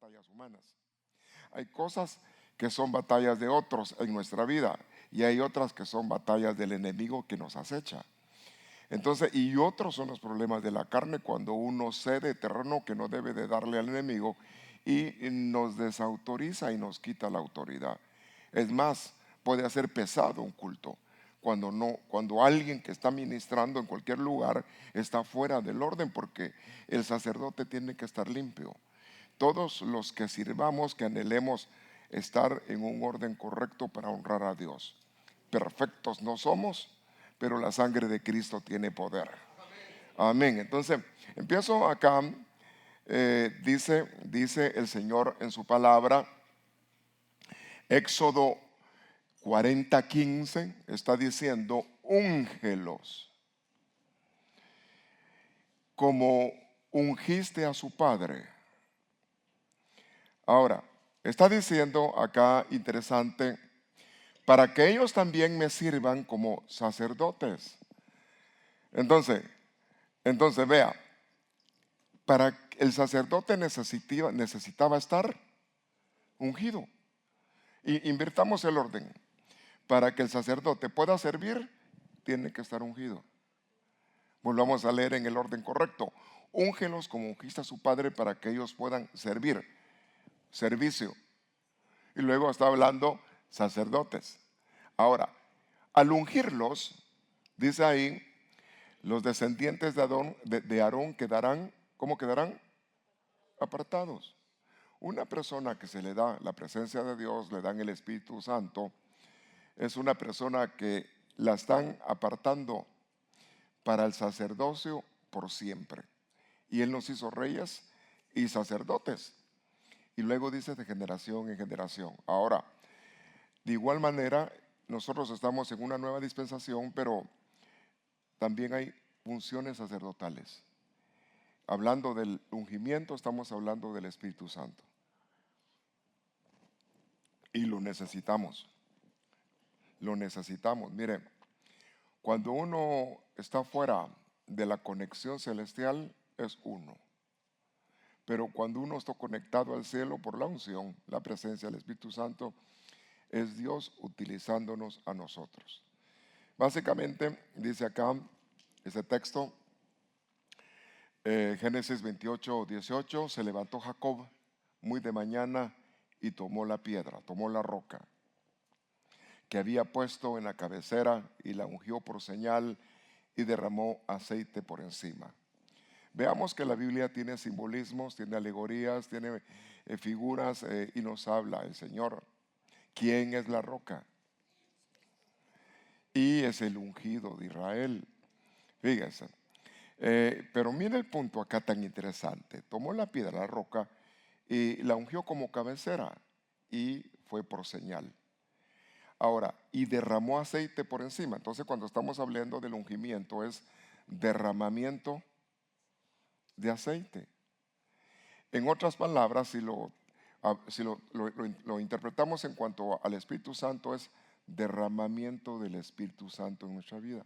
batallas humanas. Hay cosas que son batallas de otros en nuestra vida y hay otras que son batallas del enemigo que nos acecha. Entonces, y otros son los problemas de la carne cuando uno cede terreno que no debe de darle al enemigo y nos desautoriza y nos quita la autoridad. Es más, puede hacer pesado un culto cuando alguien que está ministrando en cualquier lugar está fuera del orden, porque el sacerdote tiene que estar limpio. Todos los que sirvamos, que anhelemos estar en un orden correcto para honrar a Dios. Perfectos no somos, pero la sangre de Cristo tiene poder. Amén. Entonces, empiezo acá. Dice el Señor en su palabra, Éxodo 40:15, está diciendo: úngelos como ungiste a su padre. Ahora, está diciendo acá, interesante, para que ellos también me sirvan como sacerdotes. Entonces vea, para el sacerdote necesitaba estar ungido. Y invirtamos el orden. Para que el sacerdote pueda servir, tiene que estar ungido. Volvamos a leer en el orden correcto. Úngelos como ungiste a su padre para que ellos puedan servir. Servicio. Y luego está hablando sacerdotes. Ahora, al ungirlos, dice ahí, los descendientes de Aarón quedarán, ¿cómo quedarán? Apartados. Una persona que se le da la presencia de Dios, le dan el Espíritu Santo, es una persona que la están apartando para el sacerdocio por siempre. Y Él nos hizo reyes y sacerdotes. Y luego dice de generación en generación. Ahora, de igual manera, nosotros estamos en una nueva dispensación, pero también hay funciones sacerdotales. Hablando del ungimiento, estamos hablando del Espíritu Santo. Y lo necesitamos. Lo necesitamos. Mire, cuando uno está fuera de la conexión celestial, es uno. Pero cuando uno está conectado al cielo por la unción, la presencia del Espíritu Santo, es Dios utilizándonos a nosotros. Básicamente, dice acá ese texto, Génesis 28:18, se levantó Jacob muy de mañana y tomó la piedra, tomó la roca que había puesto en la cabecera y la ungió por señal y derramó aceite por encima. Veamos que la Biblia tiene simbolismos, tiene alegorías, tiene figuras y nos habla el Señor. ¿Quién es la roca? Y es el ungido de Israel. Fíjense. Pero mire el punto acá tan interesante. Tomó la piedra, la roca, y la ungió como cabecera y fue por señal. Ahora, y derramó aceite por encima. Entonces, cuando estamos hablando del ungimiento, es derramamiento de aceite. En otras palabras, si lo interpretamos en cuanto al Espíritu Santo, es derramamiento del Espíritu Santo en nuestra vida.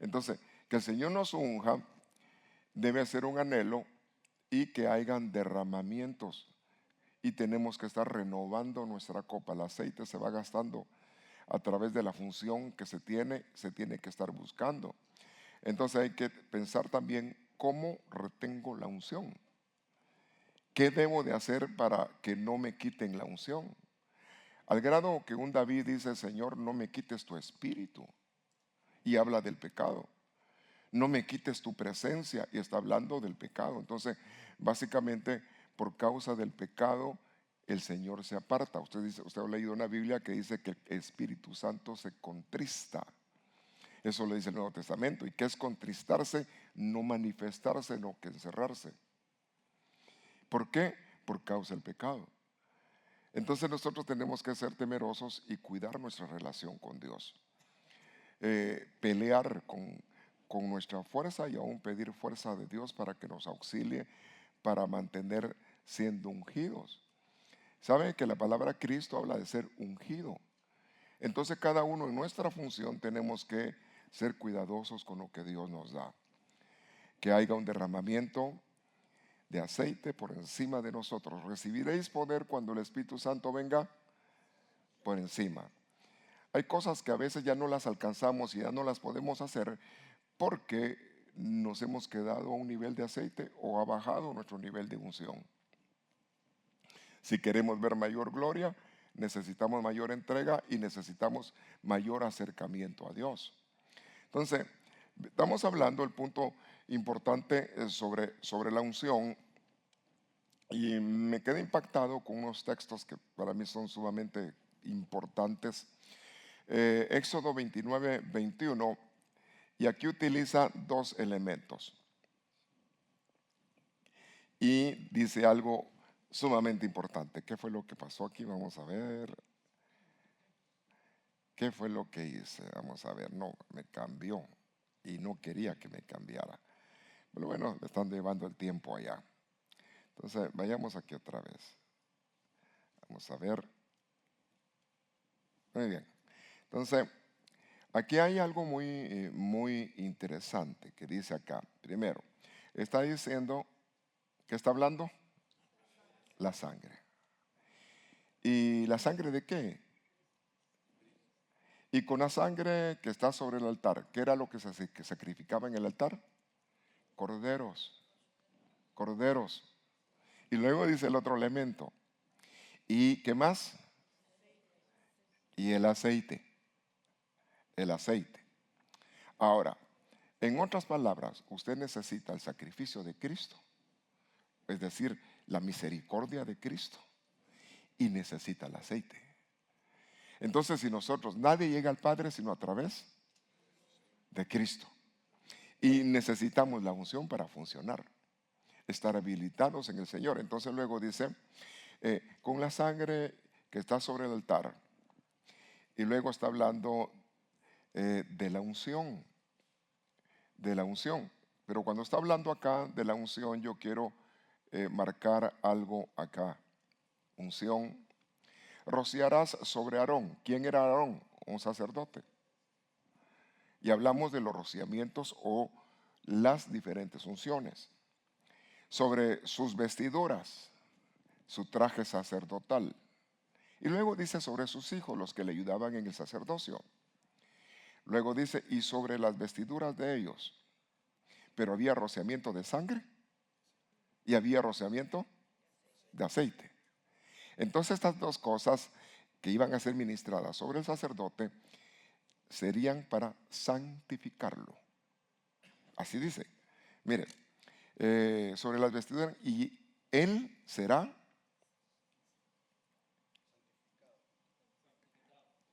Entonces, que el Señor nos unja debe ser un anhelo y que hayan derramamientos. Y tenemos que estar renovando nuestra copa. El aceite se va gastando a través de la función que se tiene que estar buscando. Entonces hay que pensar también cómo retengo la unción. ¿Qué debo de hacer para que no me quiten la unción? Al grado que un David dice: Señor, no me quites tu espíritu. Y habla del pecado. No me quites tu presencia, y está hablando del pecado. Entonces, básicamente, por causa del pecado, el Señor se aparta. Usted ha leído una Biblia que dice que el Espíritu Santo se contrista. Eso le dice el Nuevo Testamento. ¿Y qué es contristarse? No manifestarse, sino que encerrarse. ¿Por qué? Por causa del pecado. Entonces nosotros tenemos que ser temerosos y cuidar nuestra relación con Dios. Pelear con nuestra fuerza y aún pedir fuerza de Dios para que nos auxilie para mantener siendo ungidos. ¿Saben que la palabra Cristo habla de ser ungido? Entonces cada uno en nuestra función tenemos que ser cuidadosos con lo que Dios nos da. Que haya un derramamiento de aceite por encima de nosotros. Recibiréis poder cuando el Espíritu Santo venga por encima. Hay cosas que a veces ya no las alcanzamos y ya no las podemos hacer porque nos hemos quedado a un nivel de aceite o ha bajado nuestro nivel de unción. Si queremos ver mayor gloria, necesitamos mayor entrega y necesitamos mayor acercamiento a Dios. Entonces, estamos hablando del punto importante sobre la unción, y me quedé impactado con unos textos que para mí son sumamente importantes. Éxodo 29, 21, y aquí utiliza dos elementos. Y dice algo sumamente importante. ¿Qué fue lo que pasó aquí? Vamos a ver. ¿Qué fue lo que hice? Vamos a ver. No, me cambió y no quería que me cambiara. Pero bueno, me están llevando el tiempo allá. Entonces, vayamos aquí otra vez. Vamos a ver. Muy bien. Entonces, aquí hay algo muy interesante que dice acá. Primero, está diciendo, ¿qué está hablando? La sangre. ¿Y la sangre de qué? Y con la sangre que está sobre el altar, ¿qué era lo que se sacrificaba en el altar? Corderos. Corderos. Y luego dice el otro elemento. ¿Y qué más? Y el aceite. El aceite. Ahora, en otras palabras, usted necesita el sacrificio de Cristo, es decir, la misericordia de Cristo, y necesita el aceite. Entonces, si nosotros, nadie llega al Padre sino a través de Cristo. Y necesitamos la unción para funcionar, estar habilitados en el Señor. Entonces luego dice, con la sangre que está sobre el altar. Y luego está hablando de la unción. De la unción. Pero cuando está hablando acá de la unción, yo quiero marcar algo acá. Unción. Rociarás sobre Aarón. ¿Quién era Aarón? Un sacerdote. Y hablamos de los rociamientos o las diferentes unciones. Sobre sus vestiduras, su traje sacerdotal. Y luego dice sobre sus hijos, los que le ayudaban en el sacerdocio. Luego dice, y sobre las vestiduras de ellos. Pero había rociamiento de sangre y había rociamiento de aceite. Entonces estas dos cosas que iban a ser ministradas sobre el sacerdote serían para santificarlo. Así dice. Miren, sobre las vestiduras, y él será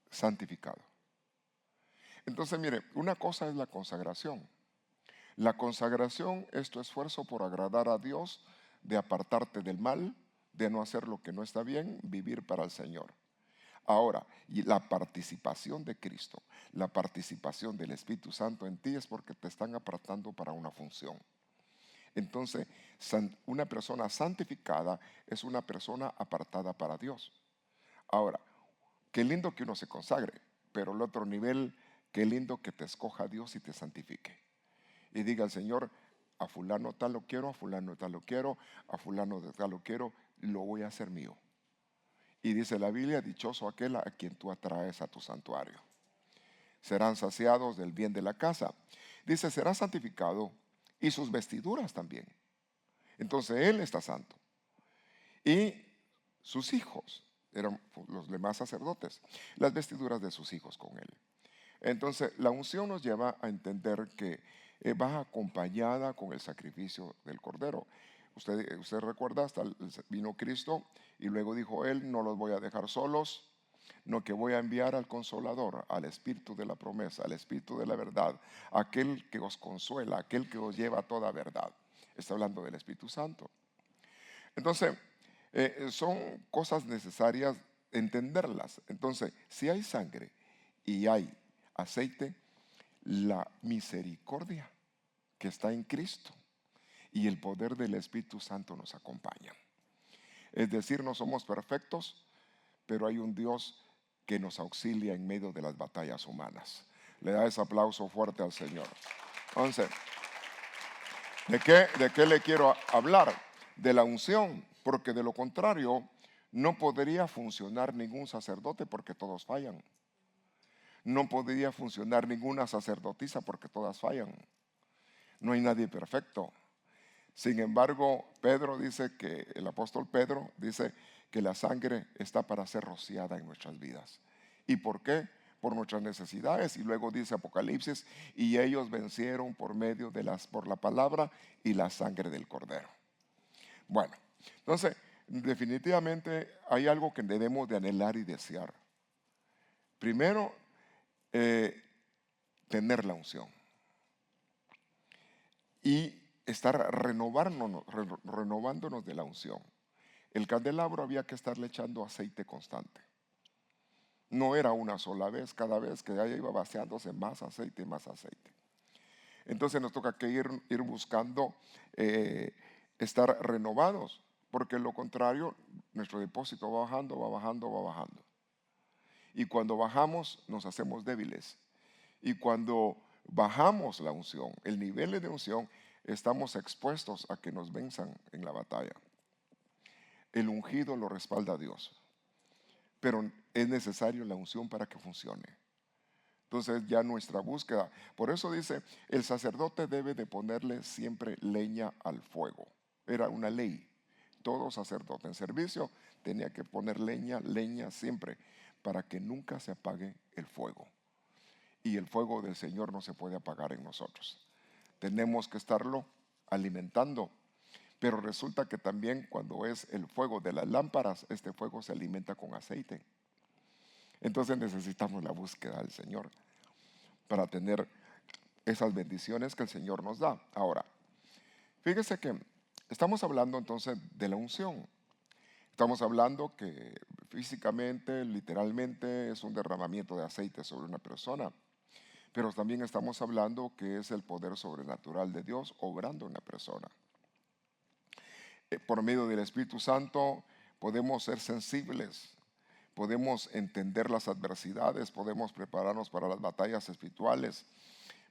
santificado. Entonces, mire, una cosa es la consagración. La consagración es tu esfuerzo por agradar a Dios, de apartarte del mal, de no hacer lo que no está bien, vivir para el Señor. Ahora, y la participación de Cristo, la participación del Espíritu Santo en ti es porque te están apartando para una función. Entonces, una persona santificada es una persona apartada para Dios. Ahora, qué lindo que uno se consagre, pero el otro nivel, qué lindo que te escoja Dios y te santifique. Y diga al Señor, a fulano tal lo quiero, a fulano tal lo quiero, a fulano de tal lo quiero, lo voy a hacer mío. Y dice la Biblia, dichoso aquel a quien tú atraes a tu santuario. Serán saciados del bien de la casa. Dice, será santificado y sus vestiduras también. Entonces él está santo. Y sus hijos, eran los demás sacerdotes, las vestiduras de sus hijos con él. Entonces la unción nos lleva a entender que va acompañada con el sacrificio del Cordero. Usted recuerda, hasta vino Cristo y luego dijo él, no los voy a dejar solos, no, que voy a enviar al Consolador, al Espíritu de la promesa, al Espíritu de la verdad, aquel que os consuela, aquel que os lleva a toda verdad. Está hablando del Espíritu Santo. Entonces, son cosas necesarias entenderlas. Entonces, si hay sangre y hay aceite, la misericordia que está en Cristo y el poder del Espíritu Santo nos acompañan. Es decir, no somos perfectos, pero hay un Dios que nos auxilia en medio de las batallas humanas. Le da ese aplauso fuerte al Señor. Entonces, ¿de qué le quiero hablar? de la unción, porque de lo contrario no podría funcionar ningún sacerdote porque todos fallan. No podría funcionar ninguna sacerdotisa porque todas fallan. No hay nadie perfecto. Sin embargo, Pedro dice que, el apóstol Pedro dice que la sangre está para ser rociada en nuestras vidas. ¿Y por qué? Por nuestras necesidades. Y luego dice Apocalipsis, y ellos vencieron por por la palabra y la sangre del Cordero. Bueno, entonces, definitivamente hay algo que debemos de anhelar y desear. Primero, tener la unción. Y estar renovándonos de la unción. El candelabro había que estarle echando aceite constante. No era una sola vez, cada vez que ya iba vaciándose más aceite y más aceite. Entonces nos toca que ir buscando estar renovados, porque lo contrario, nuestro depósito va bajando, va bajando, va bajando. Y cuando bajamos, nos hacemos débiles. Y cuando bajamos la unción, el nivel de unción, estamos expuestos a que nos venzan en la batalla. El ungido lo respalda a Dios, pero es necesario la unción para que funcione. Entonces ya nuestra búsqueda, por eso dice, el sacerdote debe de ponerle siempre leña al fuego. Era una ley. Todo sacerdote en servicio tenía que poner leña siempre, para que nunca se apague el fuego. Y el fuego del Señor no se puede apagar en nosotros. Tenemos que estarlo alimentando. Pero resulta que también cuando es el fuego de las lámparas, este fuego se alimenta con aceite. Entonces necesitamos la búsqueda del Señor para tener esas bendiciones que el Señor nos da. Ahora, fíjese que estamos hablando entonces de la unción. Estamos hablando que físicamente, literalmente, es un derramamiento de aceite sobre una persona. Pero también estamos hablando que es el poder sobrenatural de Dios obrando en una persona. Por medio del Espíritu Santo podemos ser sensibles, podemos entender las adversidades, podemos prepararnos para las batallas espirituales,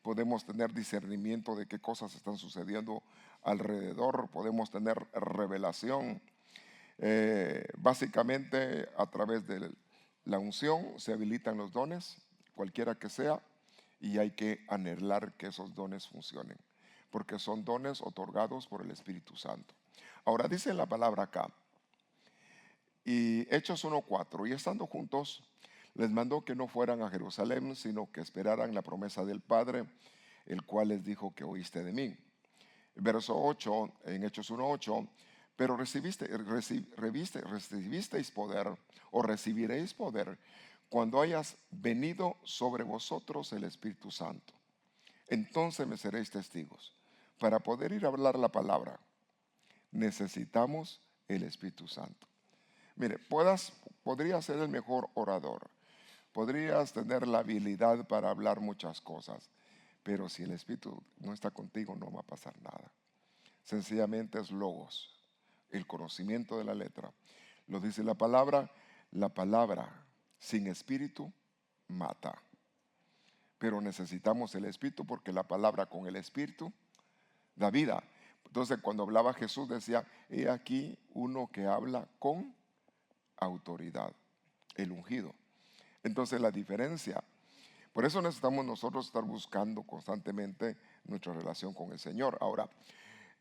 podemos tener discernimiento de qué cosas están sucediendo alrededor, podemos tener revelación. Básicamente a través de la unción se habilitan los dones, cualquiera que sea, y hay que anhelar que esos dones funcionen, porque son dones otorgados por el Espíritu Santo. Ahora dice la palabra acá, y Hechos 1:4, y estando juntos, les mandó que no fueran a Jerusalén, sino que esperaran la promesa del Padre, el cual les dijo que oíste de mí. Verso 8, en Hechos 1:8, pero recibisteis poder, o recibiréis poder, cuando hayas venido sobre vosotros el Espíritu Santo. Entonces me seréis testigos. Para poder ir a hablar la palabra, necesitamos el Espíritu Santo. Mire, podrías ser el mejor orador, podrías tener la habilidad para hablar muchas cosas, pero si el Espíritu no está contigo no va a pasar nada. Sencillamente es logos, el conocimiento de la letra. Lo dice la palabra sin espíritu mata. Pero necesitamos el Espíritu porque la palabra con el Espíritu da vida. Entonces cuando hablaba Jesús decía, he aquí uno que habla con autoridad, el ungido. Entonces la diferencia, por eso necesitamos nosotros estar buscando constantemente nuestra relación con el Señor. Ahora,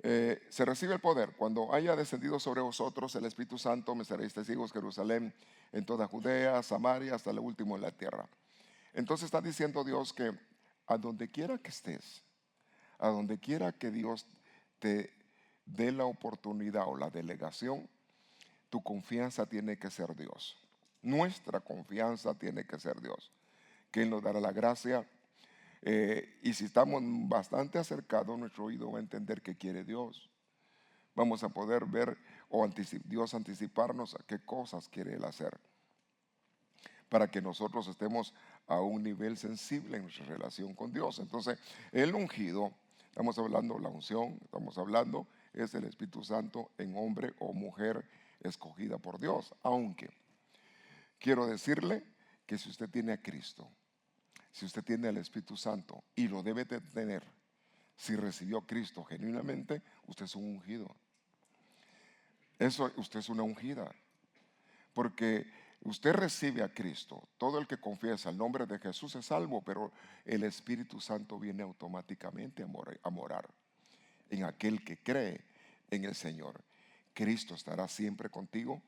se recibe el poder. Cuando haya descendido sobre vosotros el Espíritu Santo, me seréis testigos en Jerusalén, en toda Judea, Samaria, hasta lo último en la tierra. Entonces está diciendo Dios que a donde quiera que estés, a donde quiera que Dios te dé la oportunidad o la delegación, tu confianza tiene que ser Dios. Nuestra confianza tiene que ser Dios. Que Él nos dará la gracia. Y si estamos bastante acercados, nuestro oído va a entender qué quiere Dios. Vamos a poder ver o Dios anticiparnos a qué cosas quiere Él hacer, para que nosotros estemos a un nivel sensible en nuestra relación con Dios. Entonces, el ungido, estamos hablando de la unción, estamos hablando, es el Espíritu Santo en hombre o mujer escogida por Dios. Aunque quiero decirle que si usted tiene a Cristo, si usted tiene al Espíritu Santo, y lo debe de tener, si recibió a Cristo genuinamente, usted es un ungido. Eso, usted es una ungida. Porque usted recibe a Cristo. Todo el que confiesa el nombre de Jesús es salvo, pero el Espíritu Santo viene automáticamente a morar en aquel que cree en el Señor. Cristo estará siempre contigo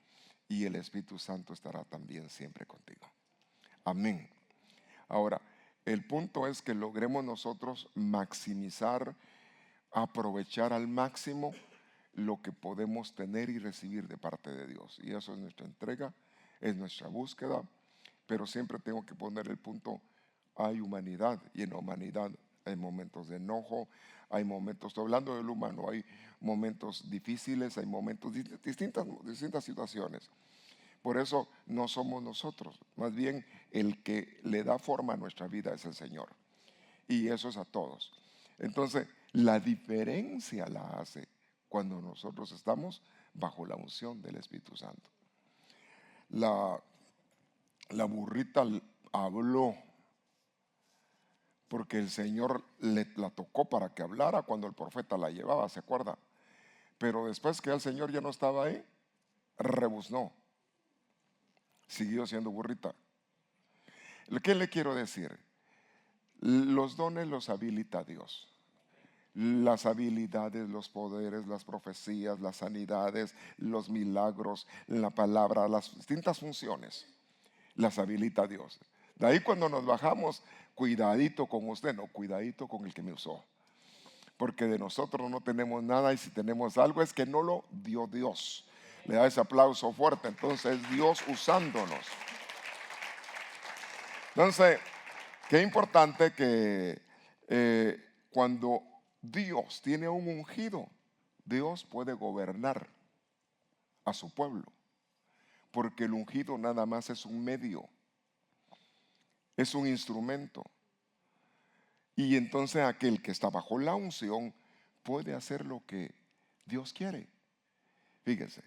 y el Espíritu Santo estará también siempre contigo. Amén. Ahora, el punto es que logremos nosotros maximizar, aprovechar al máximo lo que podemos tener y recibir de parte de Dios. Y eso es nuestra entrega, es nuestra búsqueda, pero siempre tengo que poner el punto, hay humanidad, y en la humanidad hay momentos de enojo, hay momentos, estoy hablando del humano, hay momentos difíciles, hay momentos, distintas situaciones. Por eso no somos nosotros, más bien el que le da forma a nuestra vida es el Señor. Y eso es a todos. Entonces, la diferencia la hace cuando nosotros estamos bajo la unción del Espíritu Santo. La burrita habló porque el Señor la tocó para que hablara cuando el profeta la llevaba, ¿se acuerda? Pero después que el Señor ya no estaba ahí, rebuznó. Siguió siendo burrita. ¿Qué le quiero decir? Los dones los habilita Dios. Las habilidades, los poderes, las profecías, las sanidades, los milagros, la palabra, las distintas funciones, las habilita Dios. De ahí cuando nos bajamos, cuidadito con usted, no, cuidadito con el que me usó. Porque de nosotros no tenemos nada y si tenemos algo es que no lo dio Dios. Le da ese aplauso fuerte, entonces Dios usándonos. Entonces, qué importante que cuando Dios tiene un ungido, Dios puede gobernar a su pueblo, porque el ungido nada más es un medio, es un instrumento. Y entonces aquel que está bajo la unción puede hacer lo que Dios quiere. Fíjese,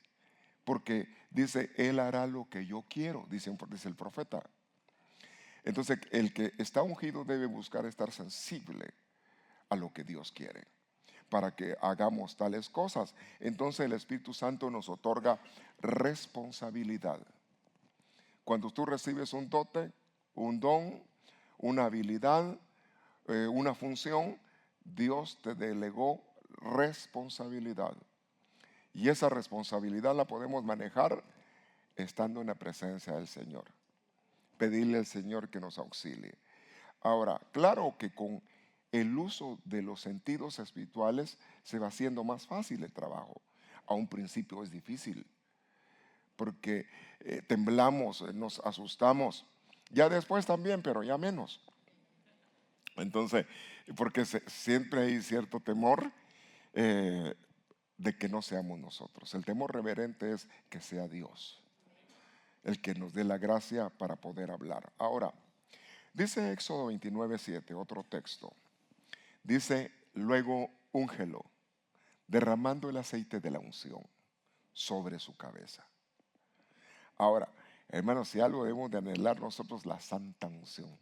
porque dice, Él hará lo que yo quiero, dice el profeta. Entonces el que está ungido debe buscar estar sensible a lo que Dios quiere para que hagamos tales cosas. Entonces el Espíritu Santo nos otorga responsabilidad. Cuando tú recibes un dote, un don, una habilidad, una función, Dios te delegó responsabilidad. Y esa responsabilidad la podemos manejar estando en la presencia del Señor. Pedirle al Señor que nos auxilie. Ahora, claro que con el uso de los sentidos espirituales se va haciendo más fácil el trabajo. A un principio es difícil, porque temblamos, nos asustamos. Ya después también, pero ya menos. Entonces, porque siempre hay cierto temor de que no seamos nosotros. El temor reverente es que sea Dios el que nos dé la gracia para poder hablar. Ahora, dice Éxodo 29:7, otro texto. Dice, luego úngelo, derramando el aceite de la unción sobre su cabeza. Ahora, hermanos, si algo debemos de anhelar nosotros, la santa unción.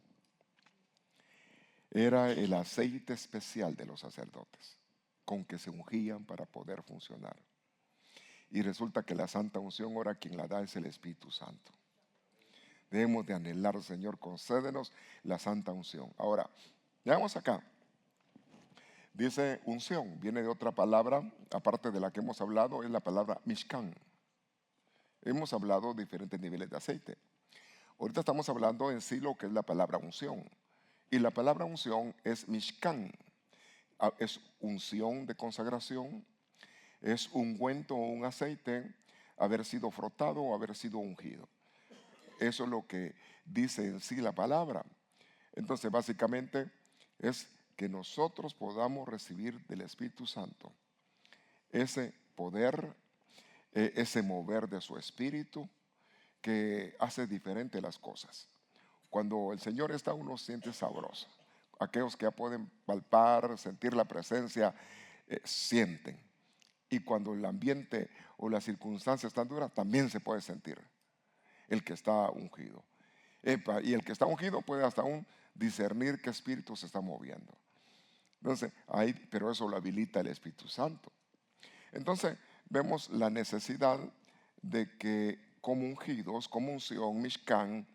Era el aceite especial de los sacerdotes, con que se ungían para poder funcionar. Y resulta que la santa unción ahora quien la da es el Espíritu Santo. Debemos de anhelar, Señor, concédenos la santa unción. Ahora, veamos acá. Dice unción, viene de otra palabra, aparte de la que hemos hablado, es la palabra mishkan. Hemos hablado de diferentes niveles de aceite. Ahorita estamos hablando en sí lo que es la palabra unción. Y la palabra unción es mishkan. Es unción de consagración, es ungüento o un aceite, haber sido frotado o haber sido ungido. Eso es lo que dice en sí la palabra. Entonces, básicamente es que nosotros podamos recibir del Espíritu Santo ese poder, ese mover de su Espíritu que hace diferente las cosas. Cuando el Señor está, uno siente sabroso. Aquellos que ya pueden palpar, sentir la presencia, sienten. Y cuando el ambiente o las circunstancias están duras, también se puede sentir el que está ungido. Y el que está ungido puede hasta aún discernir qué espíritu se está moviendo. Entonces, pero eso lo habilita el Espíritu Santo. Entonces, vemos la necesidad de que como ungidos, como unción, Mishkan,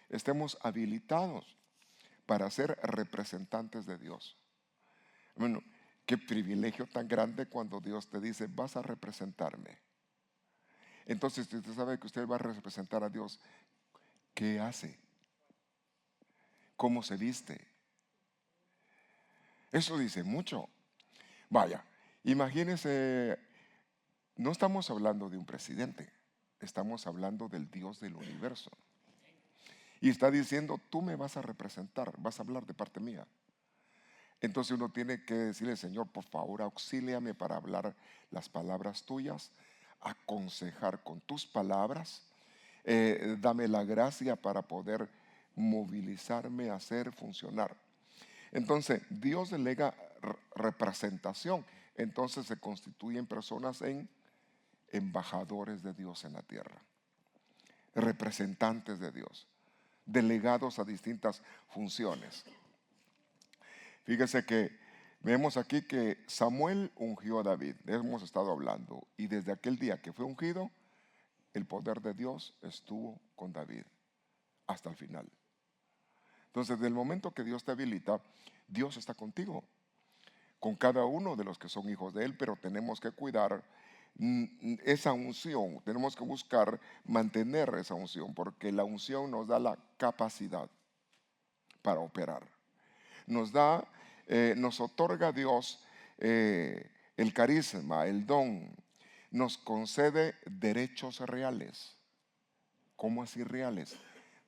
estemos habilitados para ser representantes de Dios. Bueno, qué privilegio tan grande cuando Dios te dice, vas a representarme. Entonces, si usted sabe que usted va a representar a Dios, ¿qué hace? ¿Cómo se viste? Eso dice mucho. Vaya, imagínese, no estamos hablando de un presidente, estamos hablando del Dios del universo. Y está diciendo, tú me vas a representar, vas a hablar de parte mía. Entonces uno tiene que decirle, Señor, por favor, auxíliame para hablar las palabras tuyas, aconsejar con tus palabras, dame la gracia para poder movilizarme, hacer funcionar. Entonces, Dios delega representación. Entonces se constituyen personas en embajadores de Dios en la tierra, representantes de Dios, delegados a distintas funciones. Fíjese que vemos aquí que Samuel ungió a David, hemos estado hablando, y desde aquel día que fue ungido, el poder de Dios estuvo con David hasta el final. Entonces, del momento que Dios te habilita, Dios está contigo, con cada uno de los que son hijos de Él, pero tenemos que cuidar esa unción, tenemos que buscar mantener esa unción, porque la unción nos da la capacidad para operar. Nos otorga Dios el carisma, el don, nos concede derechos reales. ¿Cómo así reales?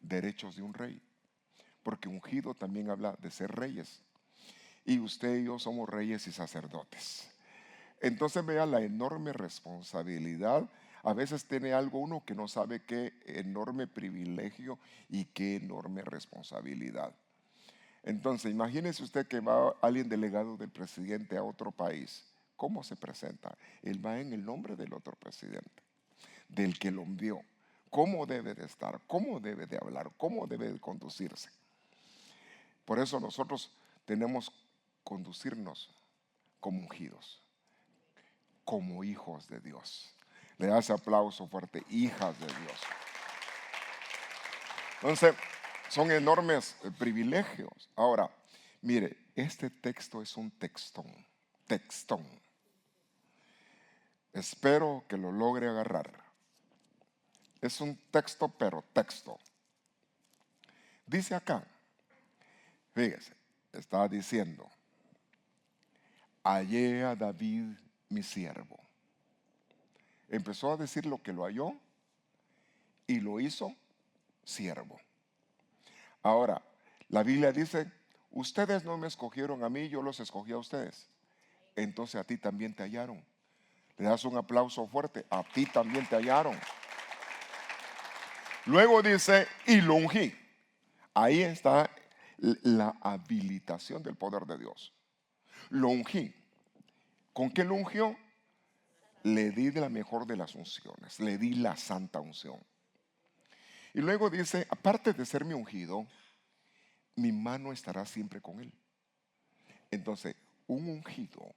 Derechos de un rey. Porque ungido también habla de ser reyes. Y usted y yo somos reyes y sacerdotes. Entonces vea la enorme responsabilidad. A veces tiene algo uno que no sabe qué enorme privilegio y qué enorme responsabilidad. Entonces imagínese usted que va alguien delegado del presidente a otro país. ¿Cómo se presenta? Él va en el nombre del otro presidente, del que lo envió. ¿Cómo debe de estar? ¿Cómo debe de hablar? ¿Cómo debe de conducirse? Por eso nosotros tenemos que conducirnos como ungidos, como hijos de Dios. Le da ese aplauso fuerte, hijas de Dios. Entonces, son enormes privilegios. Ahora, mire, este texto es un textón. Espero que lo logre agarrar. Es un texto, pero texto. Dice acá, fíjese, está diciendo, hallé a David mi siervo. Empezó a decir lo que lo halló y lo hizo siervo. Ahora, la Biblia dice, ustedes no me escogieron a mí, yo los escogí a ustedes. Entonces a ti también te hallaron. Le das un aplauso fuerte, a ti también te hallaron. Luego dice, y lo ungí. Ahí está la habilitación del poder de Dios. Lo ungí. ¿Con qué lo ungió? Le di de la mejor de las unciones, le di la santa unción. Y luego dice, aparte de ser mi ungido, mi mano estará siempre con él. Entonces, un ungido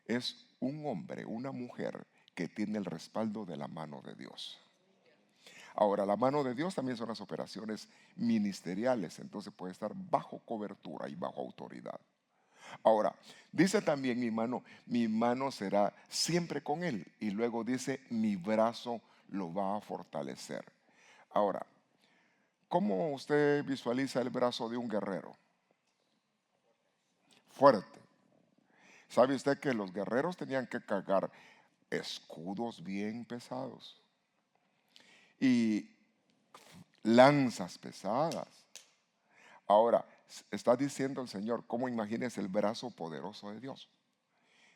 es un hombre, una mujer que tiene el respaldo de la mano de Dios. Ahora, la mano de Dios también son las operaciones ministeriales, entonces puede estar bajo cobertura y bajo autoridad. Ahora, dice también mi mano será siempre con él. Y luego dice, mi brazo lo va a fortalecer. Ahora, ¿cómo usted visualiza el brazo de un guerrero? Fuerte. ¿Sabe usted que los guerreros tenían que cargar escudos bien pesados y lanzas pesadas? Ahora, está diciendo el Señor, ¿cómo imagines el brazo poderoso de Dios?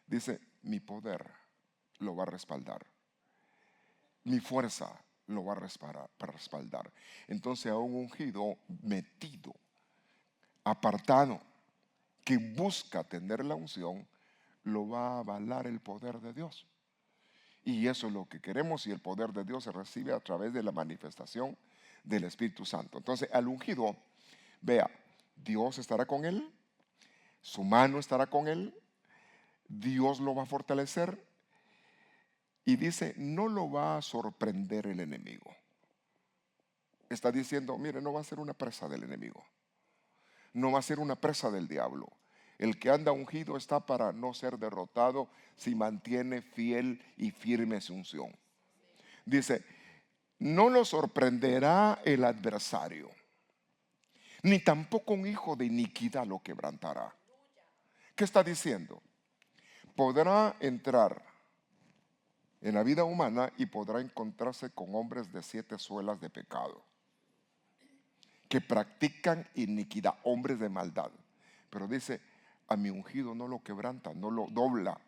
Dice, mi poder lo va a respaldar. Mi fuerza lo va a respaldar. Entonces a un ungido metido, apartado, que busca tener la unción, lo va a avalar el poder de Dios. Y eso es lo que queremos, y el poder de Dios se recibe a través de la manifestación del Espíritu Santo. Entonces al ungido, vea, Dios estará con él, su mano estará con él, Dios lo va a fortalecer Y dice, no lo va a sorprender el enemigo. Está diciendo, mire, no va a ser una presa del enemigo. No va a ser una presa del diablo. El que anda ungido está para no ser derrotado si mantiene fiel y firme su unción. Dice, no lo sorprenderá el adversario, ni tampoco un hijo de iniquidad lo quebrantará. ¿Qué está diciendo? Podrá entrar en la vida humana y podrá encontrarse con hombres de 7 suelas de pecado, que practican iniquidad, hombres de maldad. Pero dice, a mi ungido no lo quebranta, no lo dobla.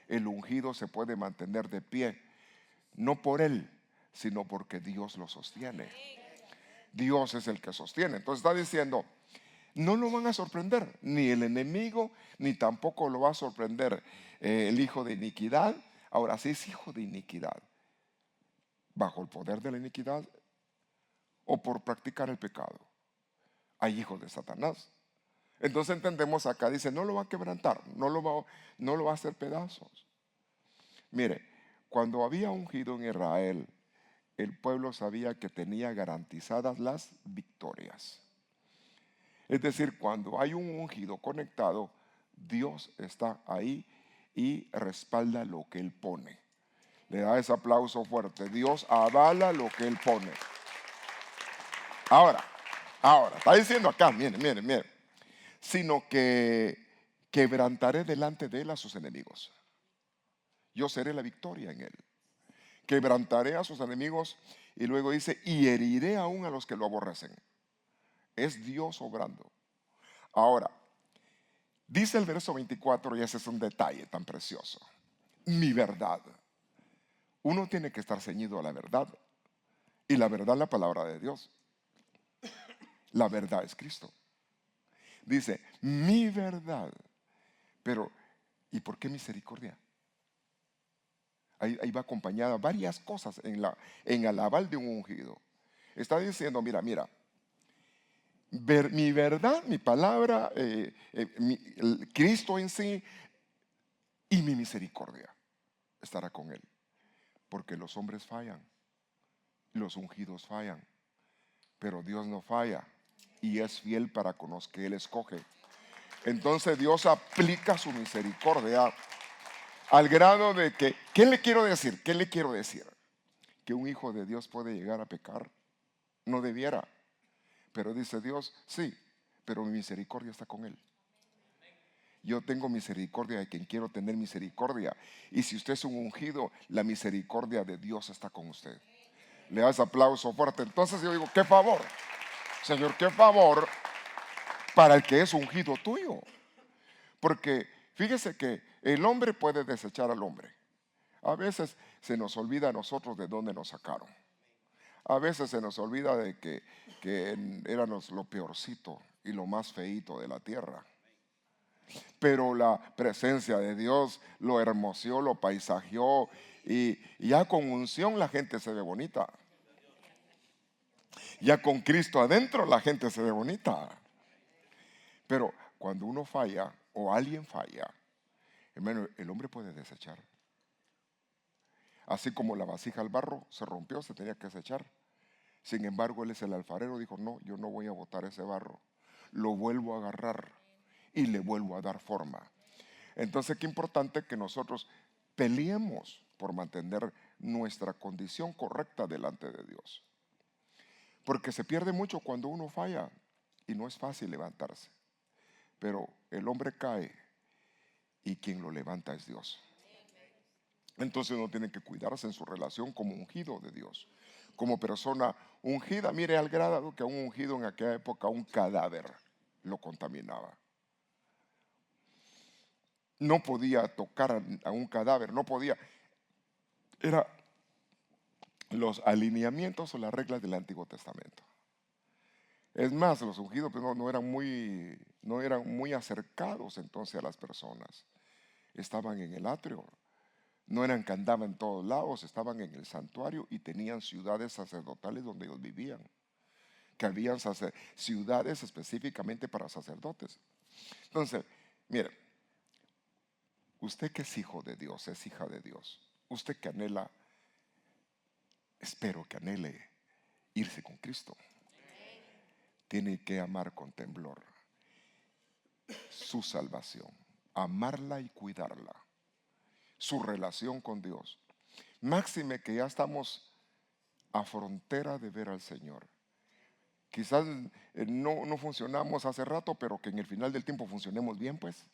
El ungido se puede mantener de pie, no por él, sino porque Dios lo sostiene. Dios es el que sostiene. Entonces está diciendo, no lo van a sorprender, ni el enemigo, ni tampoco lo va a sorprender el hijo de iniquidad. Ahora, si es hijo de iniquidad, bajo el poder de la iniquidad o por practicar el pecado, hay hijos de Satanás. Entonces entendemos acá, dice, no lo va a quebrantar, no lo va a hacer pedazos. Mire, cuando había ungido en Israel, el pueblo sabía que tenía garantizadas las victorias. Es decir, cuando hay un ungido conectado, Dios está ahí y respalda lo que Él pone. Le da ese aplauso fuerte. Dios avala lo que Él pone. Ahora, está diciendo acá, miren. Sino que quebrantaré delante de Él a sus enemigos. Yo seré la victoria en Él. Quebrantaré a sus enemigos y luego dice, y heriré aún a los que lo aborrecen. Es Dios obrando. Ahora, dice el verso 24, y ese es un detalle tan precioso. Mi verdad. Uno tiene que estar ceñido a la verdad. Y la verdad es la palabra de Dios. La verdad es Cristo. Dice, mi verdad. Pero, ¿y por qué misericordia? Ahí va acompañada varias cosas en el aval de un ungido. Está diciendo, mira, mi verdad, mi palabra, Cristo en sí y mi misericordia estará con él. Porque los hombres fallan, los ungidos fallan, pero Dios no falla y es fiel para con los que Él escoge. Entonces Dios aplica su misericordia al grado de que, ¿qué le quiero decir? Que un hijo de Dios puede llegar a pecar. No debiera. Pero dice Dios, sí, pero mi misericordia está con él. Yo tengo misericordia de quien quiero tener misericordia. Y si usted es un ungido, la misericordia de Dios está con usted. Le das aplauso fuerte. Entonces yo digo, qué favor, Señor, qué favor para el que es ungido tuyo. Porque fíjese que el hombre puede desechar al hombre. A veces se nos olvida a nosotros de dónde nos sacaron. A veces se nos olvida de que éramos lo peorcito y lo más feíto de la tierra. Pero la presencia de Dios lo hermoseó, lo paisajeó y ya con unción la gente se ve bonita. Ya con Cristo adentro la gente se ve bonita. Pero cuando uno falla o alguien falla, hermano, el hombre puede desechar. Así como la vasija al barro se rompió, se tenía que desechar. Sin embargo, él es el alfarero, dijo, no, yo no voy a botar ese barro. Lo vuelvo a agarrar y le vuelvo a dar forma. Entonces, qué importante que nosotros peleemos por mantener nuestra condición correcta delante de Dios. Porque se pierde mucho cuando uno falla y no es fácil levantarse. Pero el hombre cae y quien lo levanta es Dios. Entonces uno tiene que cuidarse en su relación como ungido de Dios. Como persona ungida, mire al grado que un ungido en aquella época, un cadáver lo contaminaba. No podía tocar a un cadáver, no podía. Era los alineamientos o las reglas del Antiguo Testamento. Es más, los ungidos pues, no eran muy acercados entonces a las personas. Estaban en el atrio. No eran que andaban en todos lados, estaban en el santuario y tenían ciudades sacerdotales donde ellos vivían. Que habían ciudades específicamente para sacerdotes. Entonces, mire, usted que es hijo de Dios, es hija de Dios. usted que anhela, espero que anhele irse con Cristo, tiene que amar con temblor su salvación, amarla y cuidarla, su relación con Dios. Máxime que ya estamos a frontera de ver al Señor. Quizás no funcionamos hace rato, pero que en el final del tiempo funcionemos bien, pues.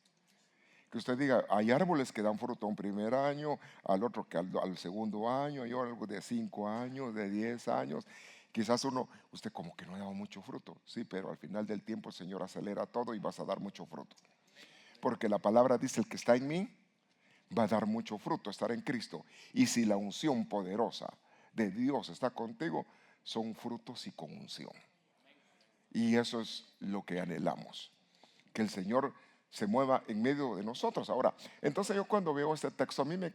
Que usted diga, hay árboles que dan fruto un primer año, al otro que al segundo año, hay algo de 5 años, de 10 años. Quizás usted como que no ha dado mucho fruto, sí, pero al final del tiempo el Señor acelera todo y vas a dar mucho fruto. Porque la palabra dice, el que está en mí va a dar mucho fruto, estar en Cristo. Y si la unción poderosa de Dios está contigo, son frutos y con unción. Y eso es lo que anhelamos, que el Señor se mueva en medio de nosotros. Ahora, entonces yo cuando veo este texto, a mí me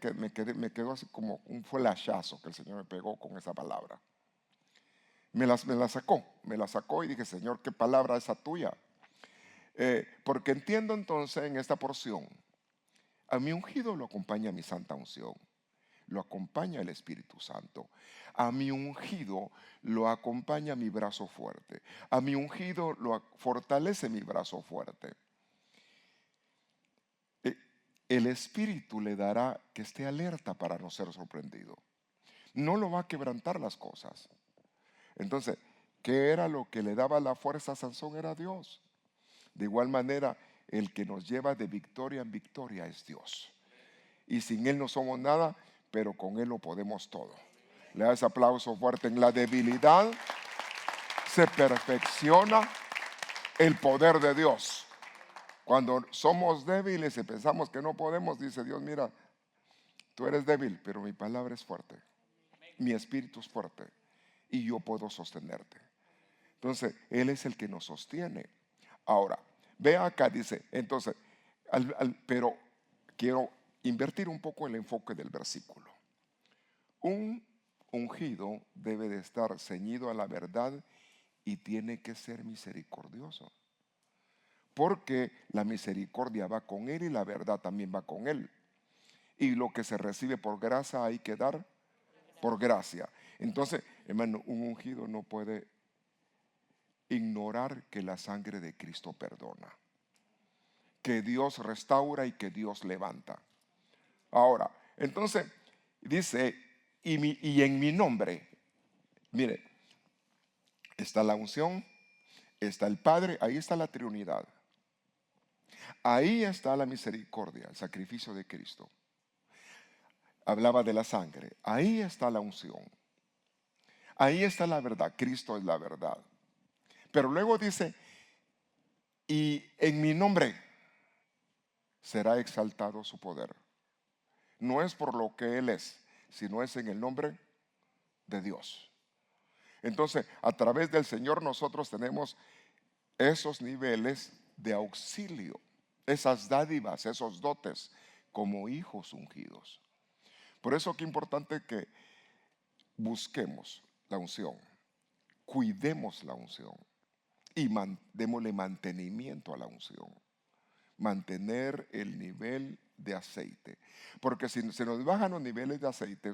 quedó así como un flashazo que el Señor me pegó con esa palabra. Me la sacó y dije, Señor, ¿qué palabra esa tuya? Porque entiendo entonces en esta porción, a mi ungido lo acompaña mi santa unción, lo acompaña el Espíritu Santo. A mi ungido lo acompaña mi brazo fuerte. A mi ungido lo fortalece mi brazo fuerte. El Espíritu le dará que esté alerta para no ser sorprendido. No lo va a quebrantar las cosas. Entonces, ¿qué era lo que le daba la fuerza a Sansón? Era Dios. De igual manera, el que nos lleva de victoria en victoria es Dios. Y sin Él no somos nada, pero con Él lo podemos todo. Le da ese aplauso fuerte. En la debilidad se perfecciona el poder de Dios. Cuando somos débiles y pensamos que no podemos, dice Dios, mira, tú eres débil, pero mi palabra es fuerte. Mi espíritu es fuerte y yo puedo sostenerte. Entonces, Él es el que nos sostiene. Ahora, ve acá, dice, entonces, pero quiero invertir un poco el enfoque del versículo. Un ungido debe de estar ceñido a la verdad y tiene que ser misericordioso. Porque la misericordia va con Él y la verdad también va con Él. Y lo que se recibe por gracia hay que dar por gracia. Entonces, hermano, un ungido no puede ignorar que la sangre de Cristo perdona, que Dios restaura y que Dios levanta. Ahora, entonces, dice, y en mi nombre, mire, está la unción, está el Padre, ahí está la Trinidad. Ahí está la misericordia, el sacrificio de Cristo. Hablaba de la sangre, ahí está la unción. Ahí está la verdad, Cristo es la verdad. Pero luego dice, y en mi nombre será exaltado su poder. No es por lo que Él es, sino es en el nombre de Dios. Entonces, a través del Señor nosotros tenemos esos niveles de auxilio, esas dádivas, esos dotes, como hijos ungidos. Por eso que es importante que busquemos la unción, cuidemos la unción y démosle mantenimiento a la unción. Mantener el nivel de aceite. Porque si se nos bajan los niveles de aceite,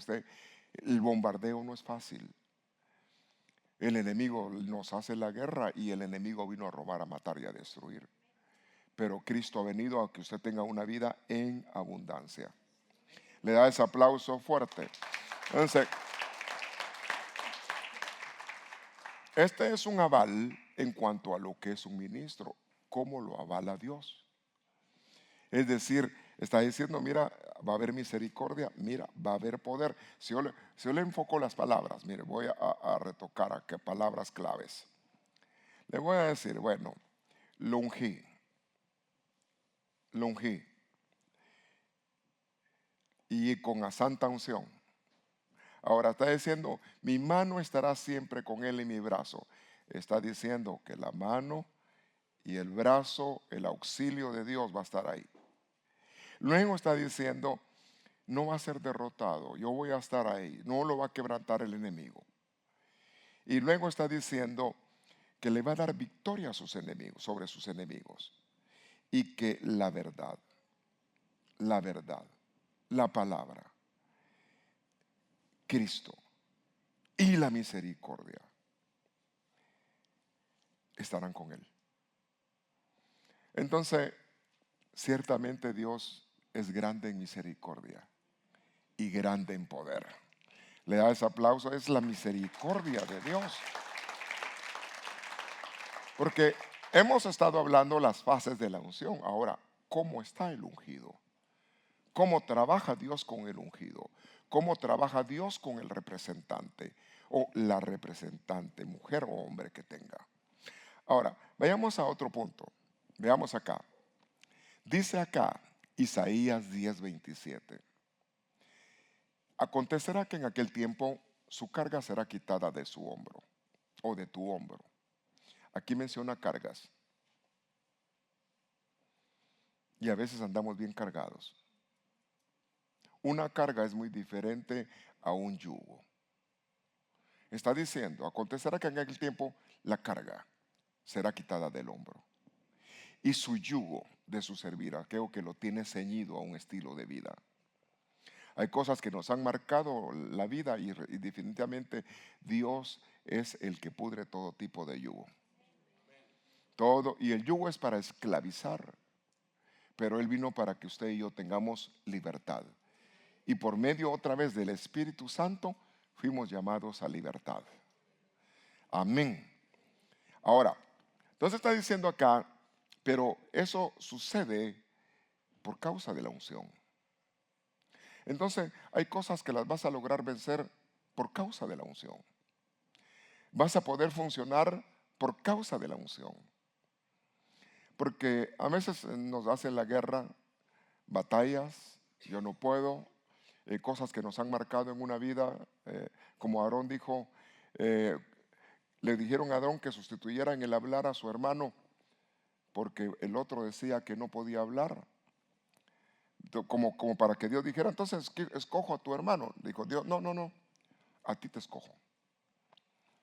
el bombardeo no es fácil. El enemigo nos hace la guerra y el enemigo vino a robar, a matar y a destruir. Pero Cristo ha venido a que usted tenga una vida en abundancia. Le da ese aplauso fuerte. Entonces, este es un aval en cuanto a lo que es un ministro. ¿Cómo lo avala Dios? Es decir, está diciendo, mira, va a haber misericordia, mira, va a haber poder. Si yo le enfoco las palabras, mire, voy a retocar a qué palabras claves. Le voy a decir, bueno, lo ungí. Y con la santa unción. Ahora está diciendo, mi mano estará siempre con él y mi brazo. Está diciendo que la mano y el brazo, el auxilio de Dios va a estar ahí. Luego está diciendo, no va a ser derrotado, yo voy a estar ahí, no lo va a quebrantar el enemigo. Y luego está diciendo que le va a dar victoria a sus enemigos, sobre sus enemigos. Y que la verdad, la palabra, Cristo y la misericordia estarán con él. Entonces, ciertamente Dios es grande en misericordia y grande en poder. Le da ese aplauso, es la misericordia de Dios. Porque hemos estado hablando las fases de la unción. Ahora, ¿cómo está el ungido? ¿Cómo trabaja Dios con el ungido? ¿Cómo trabaja Dios con el representante o la representante, mujer o hombre que tenga? Ahora, vayamos a otro punto. Veamos acá. Dice acá Isaías 10:27. Acontecerá que en aquel tiempo su carga será quitada de su hombro o de tu hombro. Aquí menciona cargas. Y a veces andamos bien cargados. Una carga es muy diferente a un yugo. Está diciendo, acontecerá que en aquel tiempo la carga será quitada del hombro. Y su yugo de su servir, aquello que lo tiene ceñido a un estilo de vida. Hay cosas que nos han marcado la vida y definitivamente Dios es el que pudre todo tipo de yugo. Todo, y el yugo es para esclavizar, pero Él vino para que usted y yo tengamos libertad. Y por medio otra vez del Espíritu Santo fuimos llamados a libertad. Amén. Ahora, entonces está diciendo acá, pero eso sucede por causa de la unción. Entonces hay cosas que las vas a lograr vencer por causa de la unción. Vas a poder funcionar por causa de la unción. Porque a veces nos hacen la guerra, batallas, yo no puedo, cosas que nos han marcado en una vida, como Aarón dijo, le dijeron a Aarón que sustituyera en el hablar a su hermano, porque el otro decía que no podía hablar, como para que Dios dijera, entonces escojo a tu hermano. Dijo Dios, no, a ti te escojo.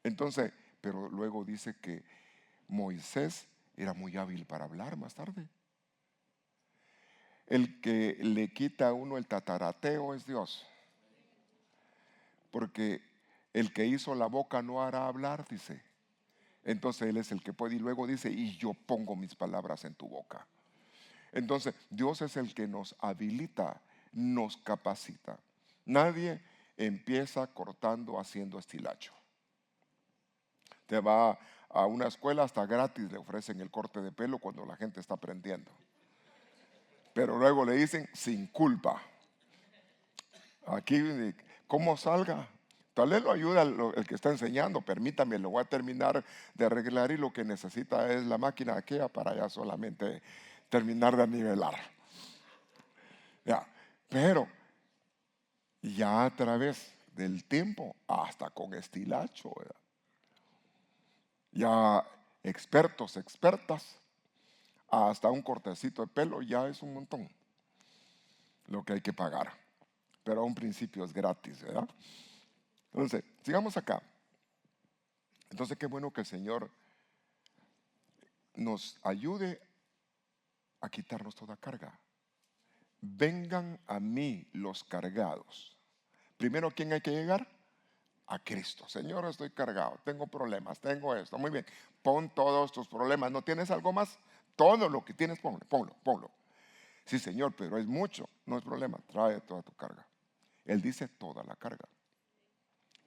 Entonces, pero luego dice que Moisés era muy hábil para hablar más tarde. El que le quita a uno el tatarateo es Dios. Porque el que hizo la boca no hará hablar, dice. Entonces Él es el que puede. Y luego dice, y yo pongo mis palabras en tu boca. Entonces Dios es el que nos habilita, nos capacita. Nadie empieza cortando haciendo estilacho. Te va a una escuela, hasta gratis le ofrecen el corte de pelo cuando la gente está aprendiendo. Pero luego le dicen sin culpa. Aquí, ¿cómo salga? Tal vez lo ayuda el que está enseñando. Permítame, lo voy a terminar de arreglar y lo que necesita es la máquina aquella para ya solamente terminar de nivelar. Ya, pero ya a través del tiempo, hasta con estilacho, ¿verdad? Ya expertos, expertas, hasta un cortecito de pelo ya es un montón lo que hay que pagar. Pero a un principio es gratis, ¿verdad? Entonces, sigamos acá. Entonces, qué bueno que el Señor nos ayude a quitarnos toda carga. Vengan a mí los cargados. Primero, ¿a quién hay que llegar? A Cristo. Señor, estoy cargado, tengo problemas, tengo esto. Muy bien, pon todos tus problemas. ¿No tienes algo más? Todo lo que tienes, ponlo. Sí, Señor, pero es mucho. No es problema, trae toda tu carga. Él dice toda la carga.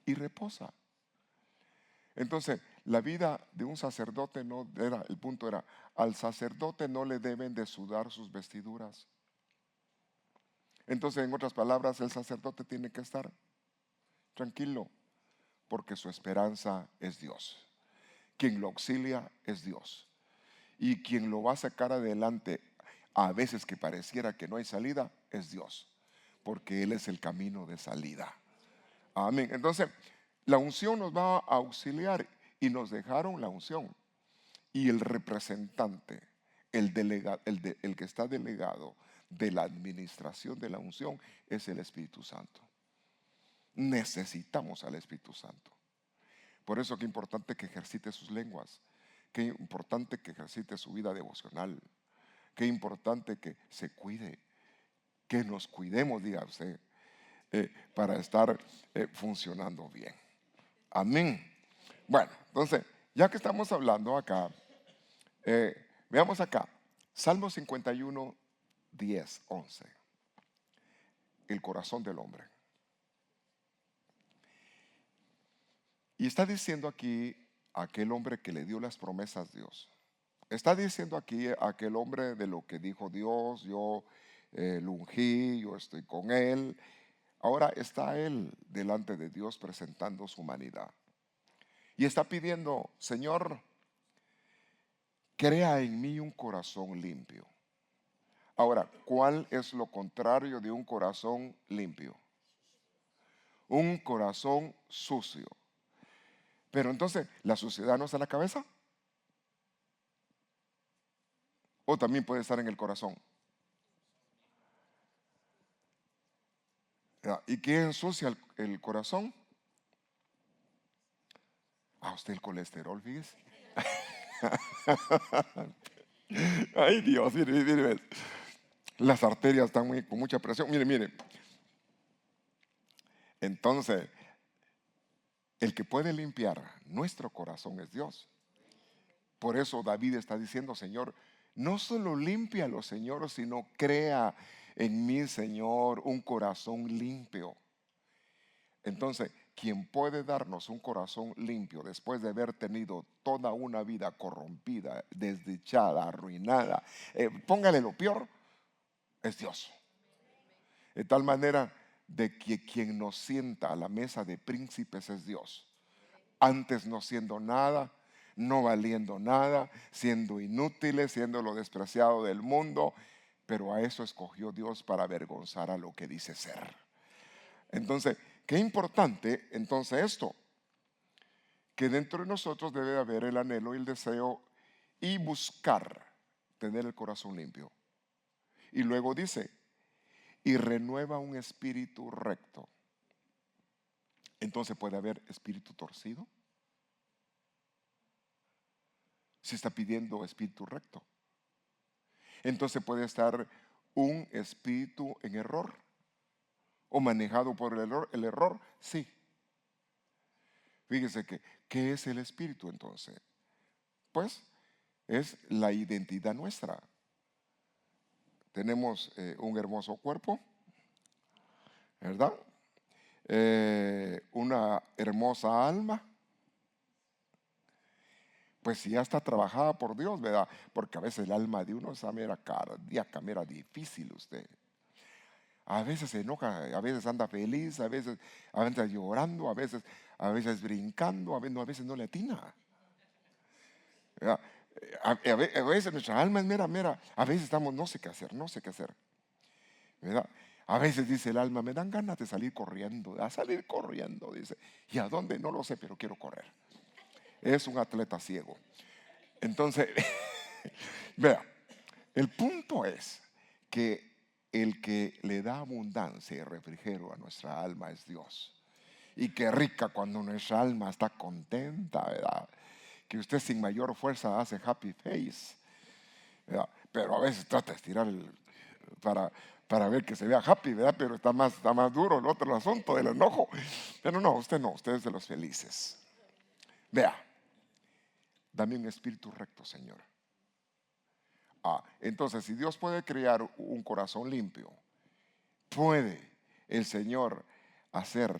Y reposa. Entonces, la vida de un sacerdote no era, el punto era, al sacerdote no le deben de sudar sus vestiduras. Entonces, en otras palabras, el sacerdote tiene que estar tranquilo, porque su esperanza es Dios. Quien lo auxilia es Dios. Y quien lo va a sacar adelante, a veces que pareciera que no hay salida, es Dios, porque Él es el camino de salida. Amén. Entonces, la unción nos va a auxiliar y nos dejaron la unción. Y el representante, el que está delegado de la administración de la unción es el Espíritu Santo. Necesitamos al Espíritu Santo. Por eso qué importante que ejercite sus lenguas, qué importante que ejercite su vida devocional, qué importante que se cuide, que nos cuidemos, diga usted. para estar funcionando bien. Amén. Bueno, entonces, ya que estamos hablando acá, veamos acá, Salmo 51, 10, 11. El corazón del hombre. Y está diciendo aquí aquel hombre que le dio las promesas a Dios. Está diciendo aquí aquel hombre de lo que dijo Dios, yo lo ungí, yo estoy con él. Ahora está él delante de Dios presentando su humanidad. Y está pidiendo, Señor, crea en mí un corazón limpio. Ahora, ¿cuál es lo contrario de un corazón limpio? Un corazón sucio. Pero entonces, ¿la suciedad no está en la cabeza? ¿O también puede estar en el corazón? ¿Y qué ensucia el corazón? Usted el colesterol, fíjese. Ay, Dios, mire, mire. Las arterias están con mucha presión. Mire, mire. Entonces, el que puede limpiar nuestro corazón es Dios. Por eso David está diciendo, Señor, no solo límpialo, Señor, sino crea en mí, Señor, un corazón limpio. Entonces, quien puede darnos un corazón limpio después de haber tenido toda una vida corrompida, desdichada, arruinada, póngale lo peor, es Dios. De tal manera de que quien nos sienta a la mesa de príncipes es Dios. Antes no siendo nada, no valiendo nada, siendo inútiles, siendo lo despreciado del mundo, pero a eso escogió Dios para avergonzar a lo que dice ser. Entonces, qué importante entonces esto, que dentro de nosotros debe haber el anhelo y el deseo y buscar tener el corazón limpio. Y luego dice, y renueva un espíritu recto. Entonces puede haber espíritu torcido. Si está pidiendo espíritu recto. Entonces puede estar un espíritu en error o manejado por el error, sí. Fíjese que, ¿qué es el espíritu entonces? Pues es la identidad nuestra. Tenemos un hermoso cuerpo, ¿verdad? Una hermosa alma. Pues si ya está trabajada por Dios, ¿verdad? Porque a veces el alma de uno esa mera cardíaca, mera difícil usted. A veces se enoja, a veces anda feliz, a veces anda llorando, a veces brincando, a veces no le atina. A veces nuestra alma es mera, a veces estamos, no sé qué hacer, ¿verdad? A veces dice el alma, me dan ganas de salir corriendo, dice. ¿Y a dónde? No lo sé, pero quiero correr. Es un atleta ciego. Entonces, vea, el punto es que el que le da abundancia y refrigerio a nuestra alma es Dios. Y qué rica cuando nuestra alma está contenta, ¿verdad? Que usted sin mayor fuerza hace happy face, ¿verdad? Pero a veces trata de estirar para ver que se vea happy, ¿verdad? Pero está más duro el otro asunto del enojo. Pero no, usted es de los felices. Vea, dame un espíritu recto, Señor. Entonces, si Dios puede crear un corazón limpio, puede el Señor hacer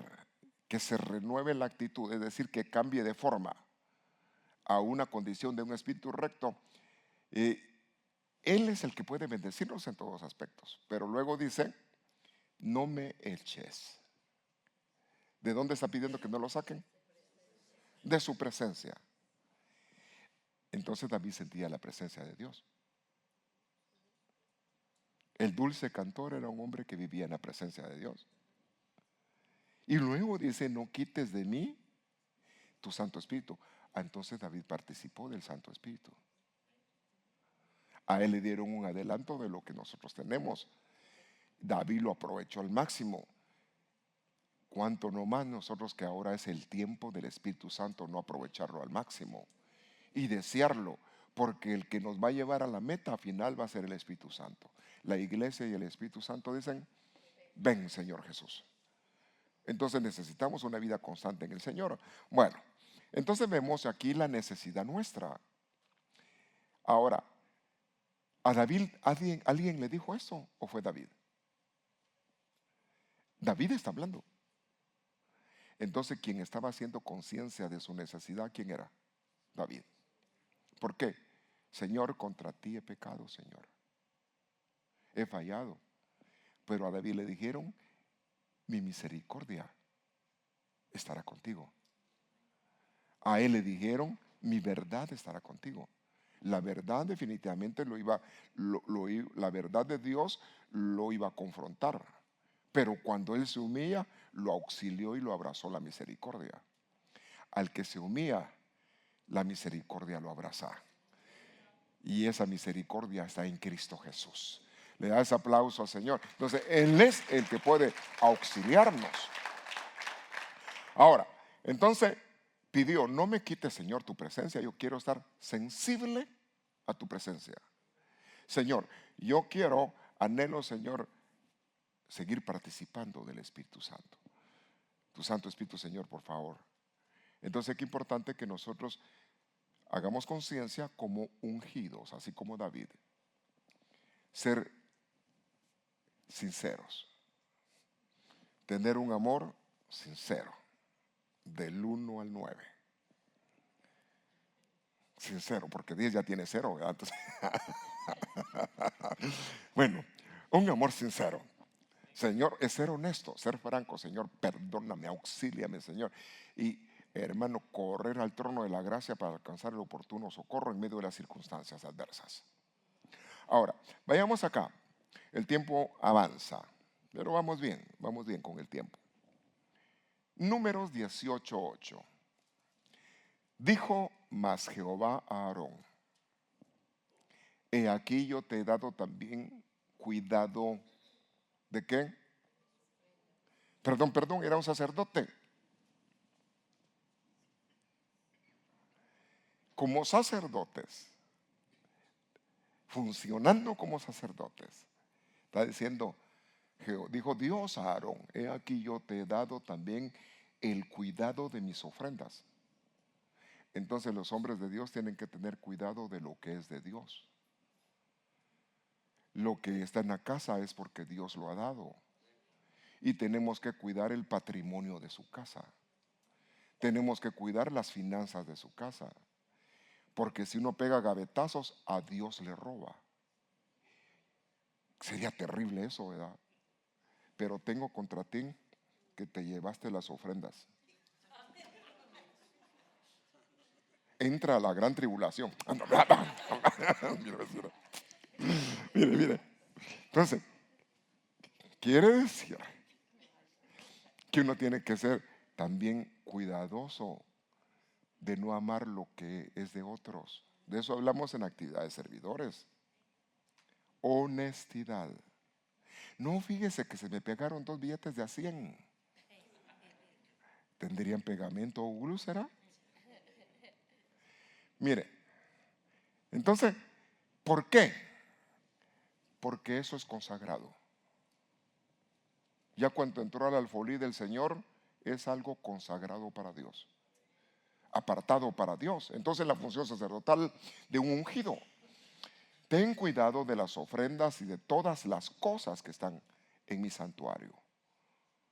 que se renueve la actitud, es decir, que cambie de forma a una condición de un espíritu recto. Él es el que puede bendecirnos en todos aspectos. Pero luego dice, no me eches. ¿De dónde está pidiendo que no lo saquen? De su presencia. Entonces David sentía la presencia de Dios. El dulce cantor era un hombre que vivía en la presencia de Dios. Y luego dice, no quites de mí tu Santo Espíritu. Entonces David participó del Santo Espíritu. A él le dieron un adelanto de lo que nosotros tenemos. David lo aprovechó al máximo. Cuanto no más nosotros que ahora es el tiempo del Espíritu Santo, no aprovecharlo al máximo y desearlo, porque el que nos va a llevar a la meta final va a ser el Espíritu Santo. La iglesia y el Espíritu Santo dicen, ven Señor Jesús. Entonces necesitamos una vida constante en el Señor. Bueno, entonces vemos aquí la necesidad nuestra. Ahora, ¿a David alguien le dijo eso o fue David? David está hablando. Entonces, quien estaba haciendo conciencia de su necesidad, ¿quién era? David. ¿Por qué? Señor, contra ti he pecado, Señor. He fallado. Pero a David le dijeron, mi misericordia estará contigo. A él le dijeron, mi verdad estará contigo. La verdad definitivamente la verdad de Dios lo iba a confrontar. Pero cuando él se humilla, lo auxilió y lo abrazó la misericordia. Al que se humilla, la misericordia lo abraza. Y esa misericordia está en Cristo Jesús. Le da ese aplauso al Señor. Entonces, Él es el que puede auxiliarnos. Ahora, entonces pidió, no me quites, Señor, tu presencia. Yo quiero estar sensible a tu presencia. Señor, yo quiero, anhelo, Señor, seguir participando del Espíritu Santo. Tu Santo Espíritu, Señor, por favor. Entonces, qué importante que nosotros hagamos conciencia como ungidos, así como David. Ser sinceros. Tener un amor sincero. Del 1 al 9. Sincero, porque 10 ya tiene 0, ¿verdad? Entonces, bueno, un amor sincero. Señor, es ser honesto, ser franco. Señor, perdóname, auxíliame, Señor. Y hermano, correr al trono de la gracia para alcanzar el oportuno socorro en medio de las circunstancias adversas. Ahora, vayamos acá. El tiempo avanza, pero vamos bien con el tiempo. Números 18:8. Dijo más Jehová a Aarón, he aquí yo te he dado también cuidado. ¿De qué? Perdón, era un sacerdote. Como sacerdotes, funcionando como sacerdotes, está diciendo, dijo Dios a Aarón, he aquí yo te he dado también el cuidado de mis ofrendas. Entonces los hombres de Dios tienen que tener cuidado de lo que es de Dios. Lo que está en la casa es porque Dios lo ha dado. Y tenemos que cuidar el patrimonio de su casa. Tenemos que cuidar las finanzas de su casa. Porque si uno pega gavetazos, a Dios le roba. Sería terrible eso, ¿verdad? Pero tengo contra ti que te llevaste las ofrendas. Entra la gran tribulación. Mire. Entonces, quiere decir que uno tiene que ser también cuidadoso de no amar lo que es de otros. De eso hablamos en actividades servidores. Honestidad. No, fíjese que se me pegaron 2 billetes de a 100. ¿Tendrían pegamento o glue, será? Mire, entonces, ¿por qué? Porque eso es consagrado. Ya cuando entró al alfolí del Señor, es algo consagrado para Dios, apartado para Dios. Entonces la función sacerdotal de un ungido. Ten cuidado de las ofrendas y de todas las cosas que están en mi santuario.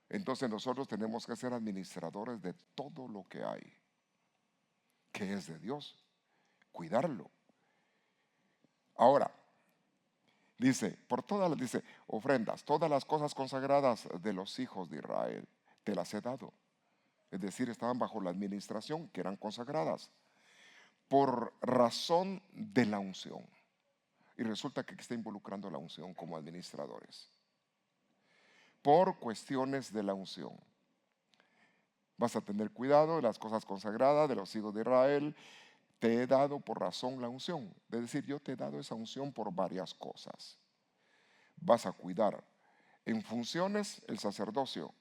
Entonces nosotros tenemos que ser administradores de todo lo que hay, que es de Dios, cuidarlo. Ahora, dice, ofrendas, todas las cosas consagradas de los hijos de Israel, te las he dado. Es decir, estaban bajo la administración, que eran consagradas, por razón de la unción. Y resulta que está involucrando la unción como administradores. Por cuestiones de la unción. Vas a tener cuidado de las cosas consagradas de los hijos de Israel. Te he dado por razón la unción. Es decir, yo te he dado esa unción por varias cosas. Vas a cuidar en funciones el sacerdocio,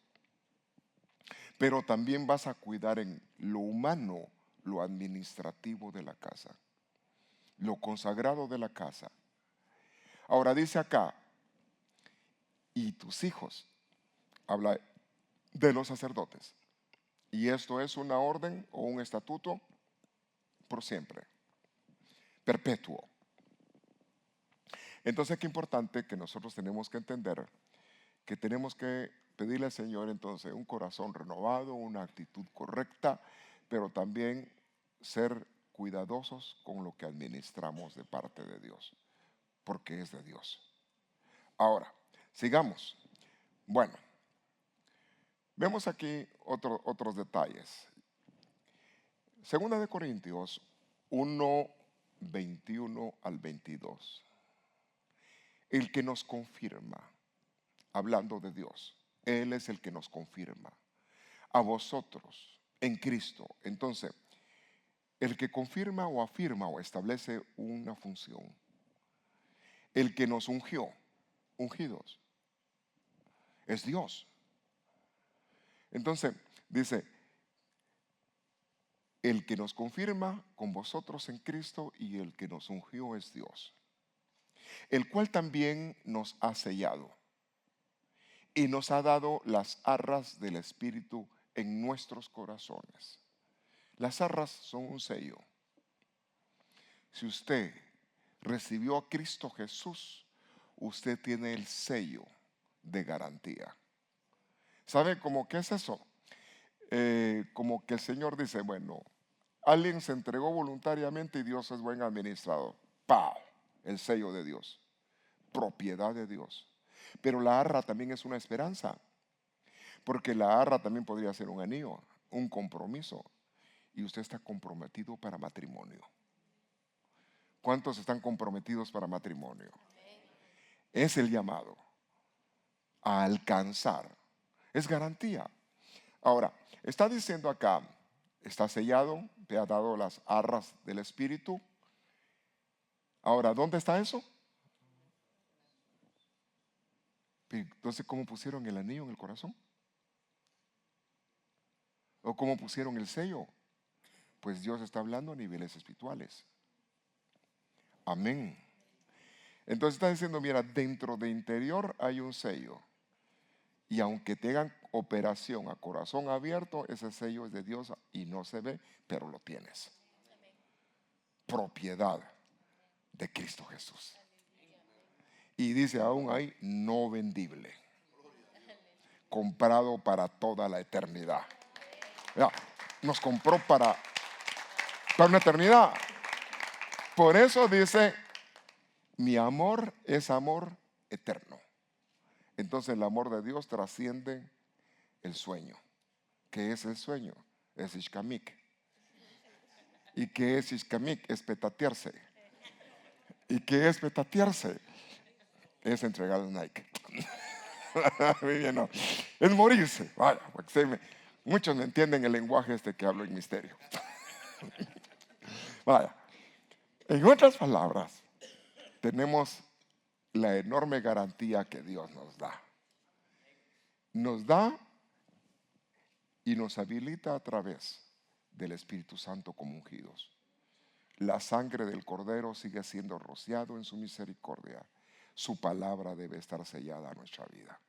pero también vas a cuidar en lo humano, lo administrativo de la casa, lo consagrado de la casa. Ahora dice acá, y tus hijos, habla de los sacerdotes. Y esto es una orden o un estatuto por siempre, perpetuo. Entonces, qué importante que nosotros tenemos que entender que tenemos que pedirle al Señor entonces un corazón renovado, una actitud correcta, pero también ser cuidadosos con lo que administramos de parte de Dios, porque es de Dios. Ahora, sigamos. Bueno, vemos aquí otros detalles. Segunda de Corintios 1, 21 al 22. El que nos confirma, hablando de Dios, Él es el que nos confirma. A vosotros, en Cristo. Entonces, el que confirma o afirma o establece una función. El que nos ungió, ungidos, es Dios. Entonces, dice, el que nos confirma con vosotros en Cristo y el que nos ungió es Dios, el cual también nos ha sellado y nos ha dado las arras del Espíritu en nuestros corazones. Las arras son un sello. Si usted recibió a Cristo Jesús, usted tiene el sello de garantía. ¿Sabe cómo que es eso? Como que el Señor dice, bueno, alguien se entregó voluntariamente y Dios es buen administrador. ¡Pau! El sello de Dios, propiedad de Dios. Pero la arra también es una esperanza, porque la arra también podría ser un anillo, un compromiso, y usted está comprometido para matrimonio. ¿Cuántos están comprometidos para matrimonio? Es el llamado a alcanzar, es garantía. Ahora, está diciendo acá, está sellado, te ha dado las arras del Espíritu. Ahora, ¿dónde está eso? Entonces, ¿cómo pusieron el anillo en el corazón? ¿O cómo pusieron el sello? Pues Dios está hablando a niveles espirituales. Amén. Entonces está diciendo, mira, dentro de interior hay un sello. Y aunque tengan operación a corazón abierto, ese sello es de Dios y no se ve, pero lo tienes. Propiedad de Cristo Jesús. Y dice aún ahí, no vendible. Comprado para toda la eternidad. Ya, nos compró para una eternidad. Por eso dice, mi amor es amor eterno. Entonces el amor de Dios trasciende el sueño. ¿Qué es el sueño? Es Ishkamik. ¿Y qué es Ishkamik? Es petatearse. ¿Y qué es petatearse? Es entregar el Nike. Muy bien, no. Es morirse. Vaya, muchos me entienden el lenguaje este que hablo en misterio. Vaya. En otras palabras, tenemos la enorme garantía que Dios nos da. Nos da y nos habilita a través del Espíritu Santo como ungidos. La sangre del Cordero sigue siendo rociado en su misericordia. Su palabra debe estar sellada a nuestra vida.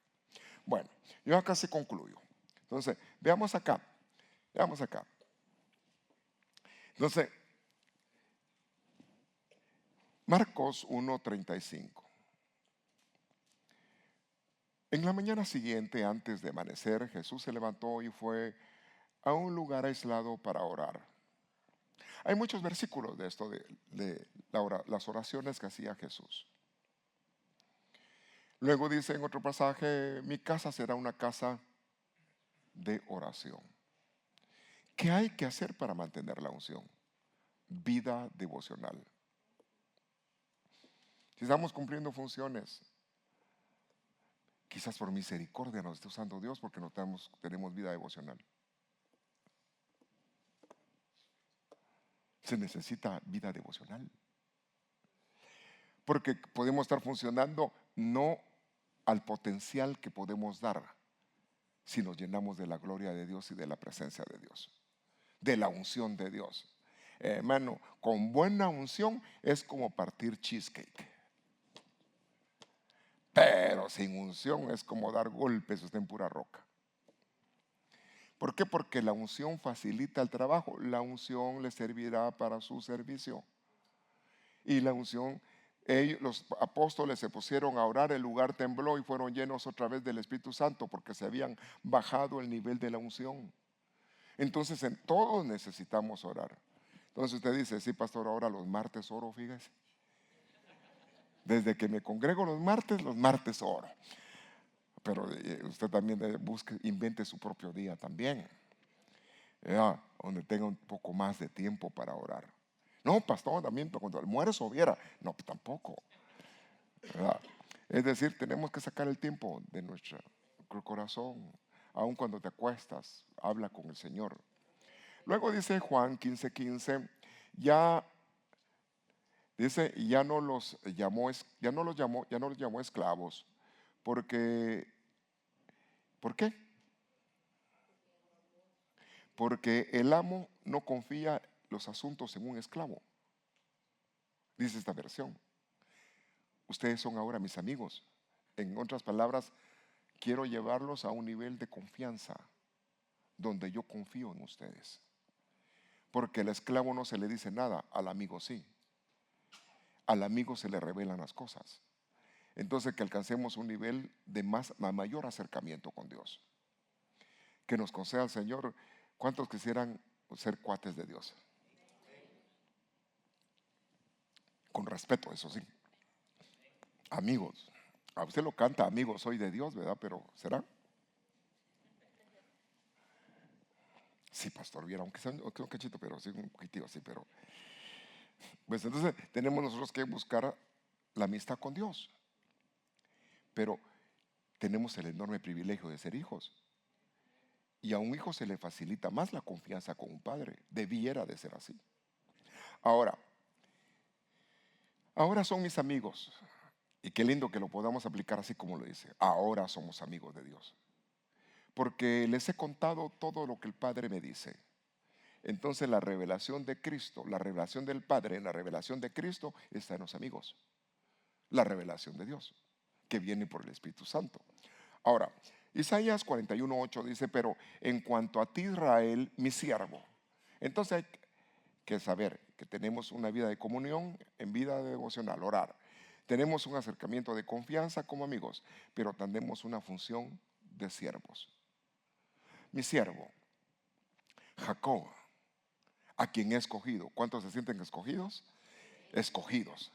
Bueno, yo acá se concluyo. Entonces, veamos acá. Veamos acá. Entonces, Marcos 1:35. En la mañana siguiente, antes de amanecer, Jesús se levantó y fue a un lugar aislado para orar. Hay muchos versículos de esto, de las oraciones que hacía Jesús. Luego dice en otro pasaje, mi casa será una casa de oración. ¿Qué hay que hacer para mantener la unción? Vida devocional. Si estamos cumpliendo funciones, quizás por misericordia nos esté usando Dios porque no tenemos vida devocional. Se necesita vida devocional. Porque podemos estar funcionando no al potencial que podemos dar si nos llenamos de la gloria de Dios y de la presencia de Dios, de la unción de Dios. Hermano, con buena unción es como partir cheesecake. Pero sin unción es como dar golpes usted en pura roca. ¿Por qué? Porque la unción facilita el trabajo. La unción le servirá para su servicio. Y la unción, los apóstoles se pusieron a orar, el lugar tembló y fueron llenos otra vez del Espíritu Santo porque se habían bajado el nivel de la unción. Entonces en todos necesitamos orar. Entonces usted dice, sí pastor, ahora los martes oro, fíjese. Desde que me congrego los martes oro. Pero usted también busque, invente su propio día también, donde tenga un poco más de tiempo para orar. No, pastor, también cuando almuerzo viera. No, tampoco. ¿Verdad? Es decir, tenemos que sacar el tiempo de nuestro corazón. Aun cuando te acuestas, habla con el Señor. Luego dice Juan 15:15, ya dice, ya no los llamó esclavos, porque, ¿por qué? Porque el amo no confía los asuntos en un esclavo. Dice esta versión. Ustedes son ahora mis amigos. En otras palabras, quiero llevarlos a un nivel de confianza donde yo confío en ustedes. Porque al esclavo no se le dice nada, al amigo sí. Al amigo se le revelan las cosas. Entonces que alcancemos un nivel de mayor acercamiento con Dios. Que nos conceda el Señor. ¿Cuántos quisieran ser cuates de Dios? Con respeto, eso sí. Amigos. A usted lo canta, amigos, soy de Dios, ¿verdad? Pero ¿será? Sí, pastor, viera, aunque sea un cachito, pero sí, un poquitito así, pero. Pues entonces tenemos nosotros que buscar la amistad con Dios. Pero tenemos el enorme privilegio de ser hijos. Y a un hijo se le facilita más la confianza con un padre. Debiera de ser así. Ahora son mis amigos. Y qué lindo que lo podamos aplicar así como lo dice. Ahora somos amigos de Dios. Porque les he contado todo lo que el Padre me dice. Entonces la revelación de Cristo, la revelación del Padre, la revelación de Cristo está en los amigos. La revelación de Dios, que viene por el Espíritu Santo. Ahora, Isaías 41:8 dice, pero en cuanto a ti Israel, mi siervo. Entonces hay que saber que tenemos una vida de comunión, en vida devocional, orar. Tenemos un acercamiento de confianza como amigos, pero tenemos una función de siervos. Mi siervo, Jacob, a quien he escogido. ¿Cuántos se sienten escogidos? Escogidos.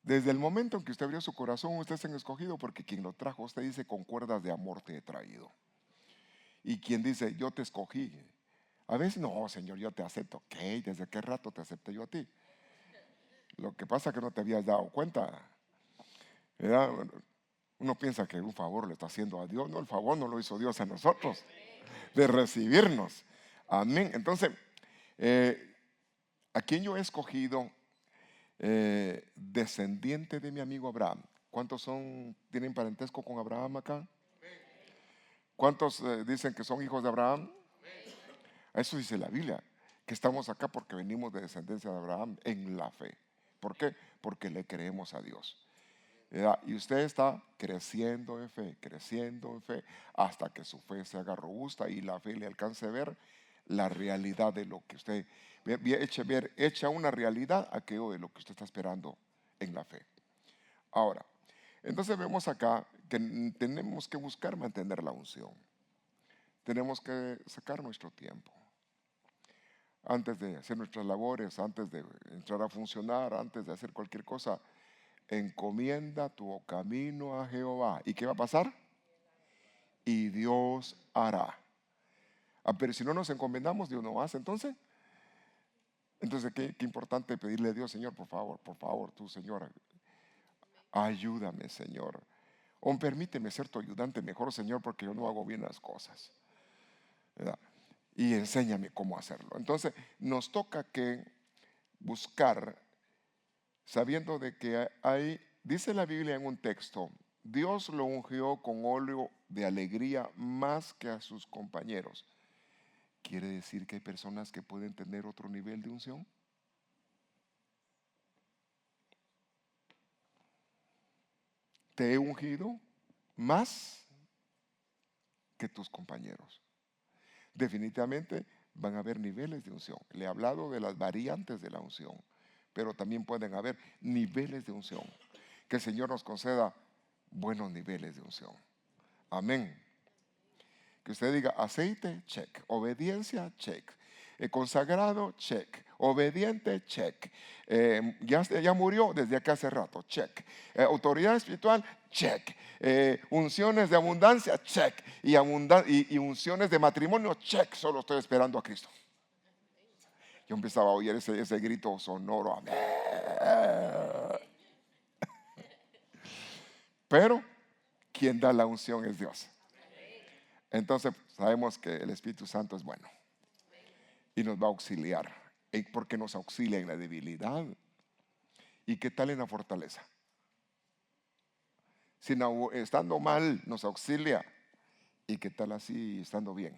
Desde el momento en que usted abrió su corazón, usted es escogido porque quien lo trajo, usted dice, con cuerdas de amor te he traído. Y quien dice, yo te escogí. A veces, no, Señor, yo te acepto. ¿Qué? ¿Desde qué rato te acepté yo a ti? Lo que pasa es que no te habías dado cuenta. ¿Verdad? Uno piensa que un favor le está haciendo a Dios. No, el favor no lo hizo Dios a nosotros, de recibirnos. Amén. Entonces, a quien yo he escogido, descendiente de mi amigo Abraham. ¿Cuántos tienen parentesco con Abraham acá? ¿Cuántos dicen que son hijos de Abraham? Eso dice la Biblia, que estamos acá porque venimos de descendencia de Abraham en la fe. ¿Por qué? Porque le creemos a Dios. ¿Verdad? Y usted está creciendo en fe, hasta que su fe se haga robusta y la fe le alcance a ver la realidad de lo que usted echa una realidad aquello de lo que usted está esperando en la fe. Ahora, entonces vemos acá que tenemos que buscar mantener la unción. Tenemos que sacar nuestro tiempo. Antes de hacer nuestras labores, antes de entrar a funcionar, antes de hacer cualquier cosa, encomienda tu camino a Jehová. ¿Y qué va a pasar? Y Dios hará. Pero si no nos encomendamos, Dios no hace. Entonces, qué importante pedirle a Dios, Señor, por favor, tú, Señor, ayúdame, Señor. O permíteme ser tu ayudante mejor, Señor, porque yo no hago bien las cosas. ¿Verdad? Y enséñame cómo hacerlo. Entonces, nos toca que buscar, sabiendo de que dice la Biblia en un texto, Dios lo ungió con óleo de alegría más que a sus compañeros. ¿Quiere decir que hay personas que pueden tener otro nivel de unción? Te he ungido más que tus compañeros. definitivamente van a haber niveles de unción. Le he hablado de las variantes de la unción, pero también pueden haber niveles de unción. Que el Señor nos conceda buenos niveles de unción. Amén. Que usted diga aceite, check. Obediencia, check. Consagrado, check. Obediente, check. Ya murió desde acá hace rato, check. Autoridad espiritual, check. Unciones de abundancia, check. Y unciones de matrimonio, check. Solo estoy esperando a Cristo. Yo empezaba a oír ese grito sonoro. Amén. Pero quien da la unción es Dios. Entonces sabemos que el Espíritu Santo es bueno y nos va a auxiliar, porque nos auxilia en la debilidad. ¿Y qué tal en la fortaleza? Si estando mal nos auxilia, ¿y qué tal así estando bien?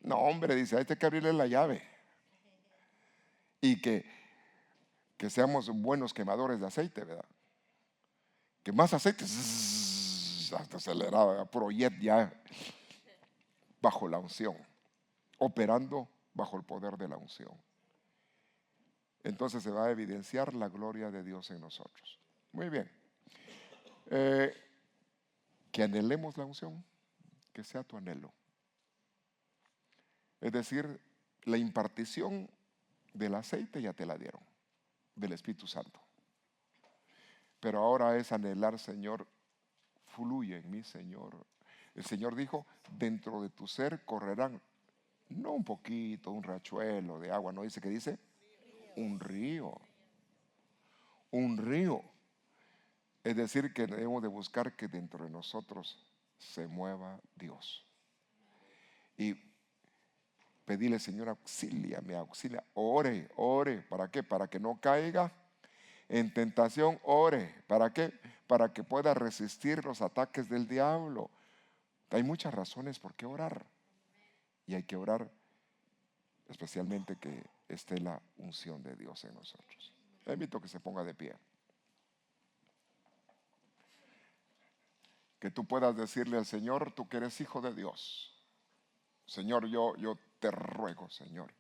No, hombre, dice, hay que abrirle la llave. Y que seamos buenos quemadores de aceite, ¿verdad? Que más aceite, hasta acelerado, puro jet ya, bajo la unción, operando bajo el poder de la unción. Entonces se va a evidenciar la gloria de Dios en nosotros. Muy bien. Que anhelemos la unción, que sea tu anhelo. Es decir, la impartición del aceite ya te la dieron, del Espíritu Santo. Pero ahora es anhelar, Señor, fluye en mí, Señor. El Señor dijo, dentro de tu ser correrán, no un poquito, un riachuelo de agua, no dice que dice un río. Un río. Es decir, que debemos de buscar que dentro de nosotros se mueva Dios. Y pedirle, Señor, auxíliame, auxilia. Ore. ¿Para qué? Para que no caiga en tentación. Ore. ¿Para qué? Para que pueda resistir los ataques del diablo. Hay muchas razones por qué orar. Y hay que orar especialmente que esté la unción de Dios en nosotros. Le invito a que se ponga de pie. Que tú puedas decirle al Señor, tú que eres hijo de Dios. Señor, yo te ruego, Señor.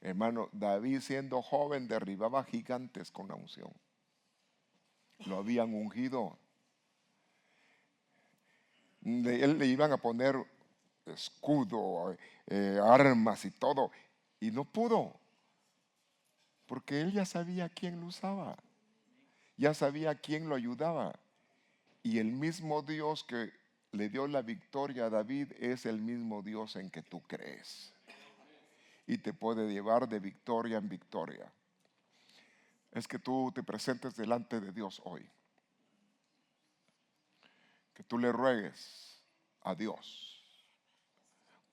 Hermano, David siendo joven derribaba gigantes con la unción. Lo habían ungido. Él le iban a poner escudo, armas y todo. Y no pudo. Porque él ya sabía quién lo usaba. Ya sabía quién lo ayudaba. Y el mismo Dios que le dio la victoria a David es el mismo Dios en que tú crees. Y te puede llevar de victoria en victoria. Es que tú te presentes delante de Dios hoy. Que tú le ruegues a Dios.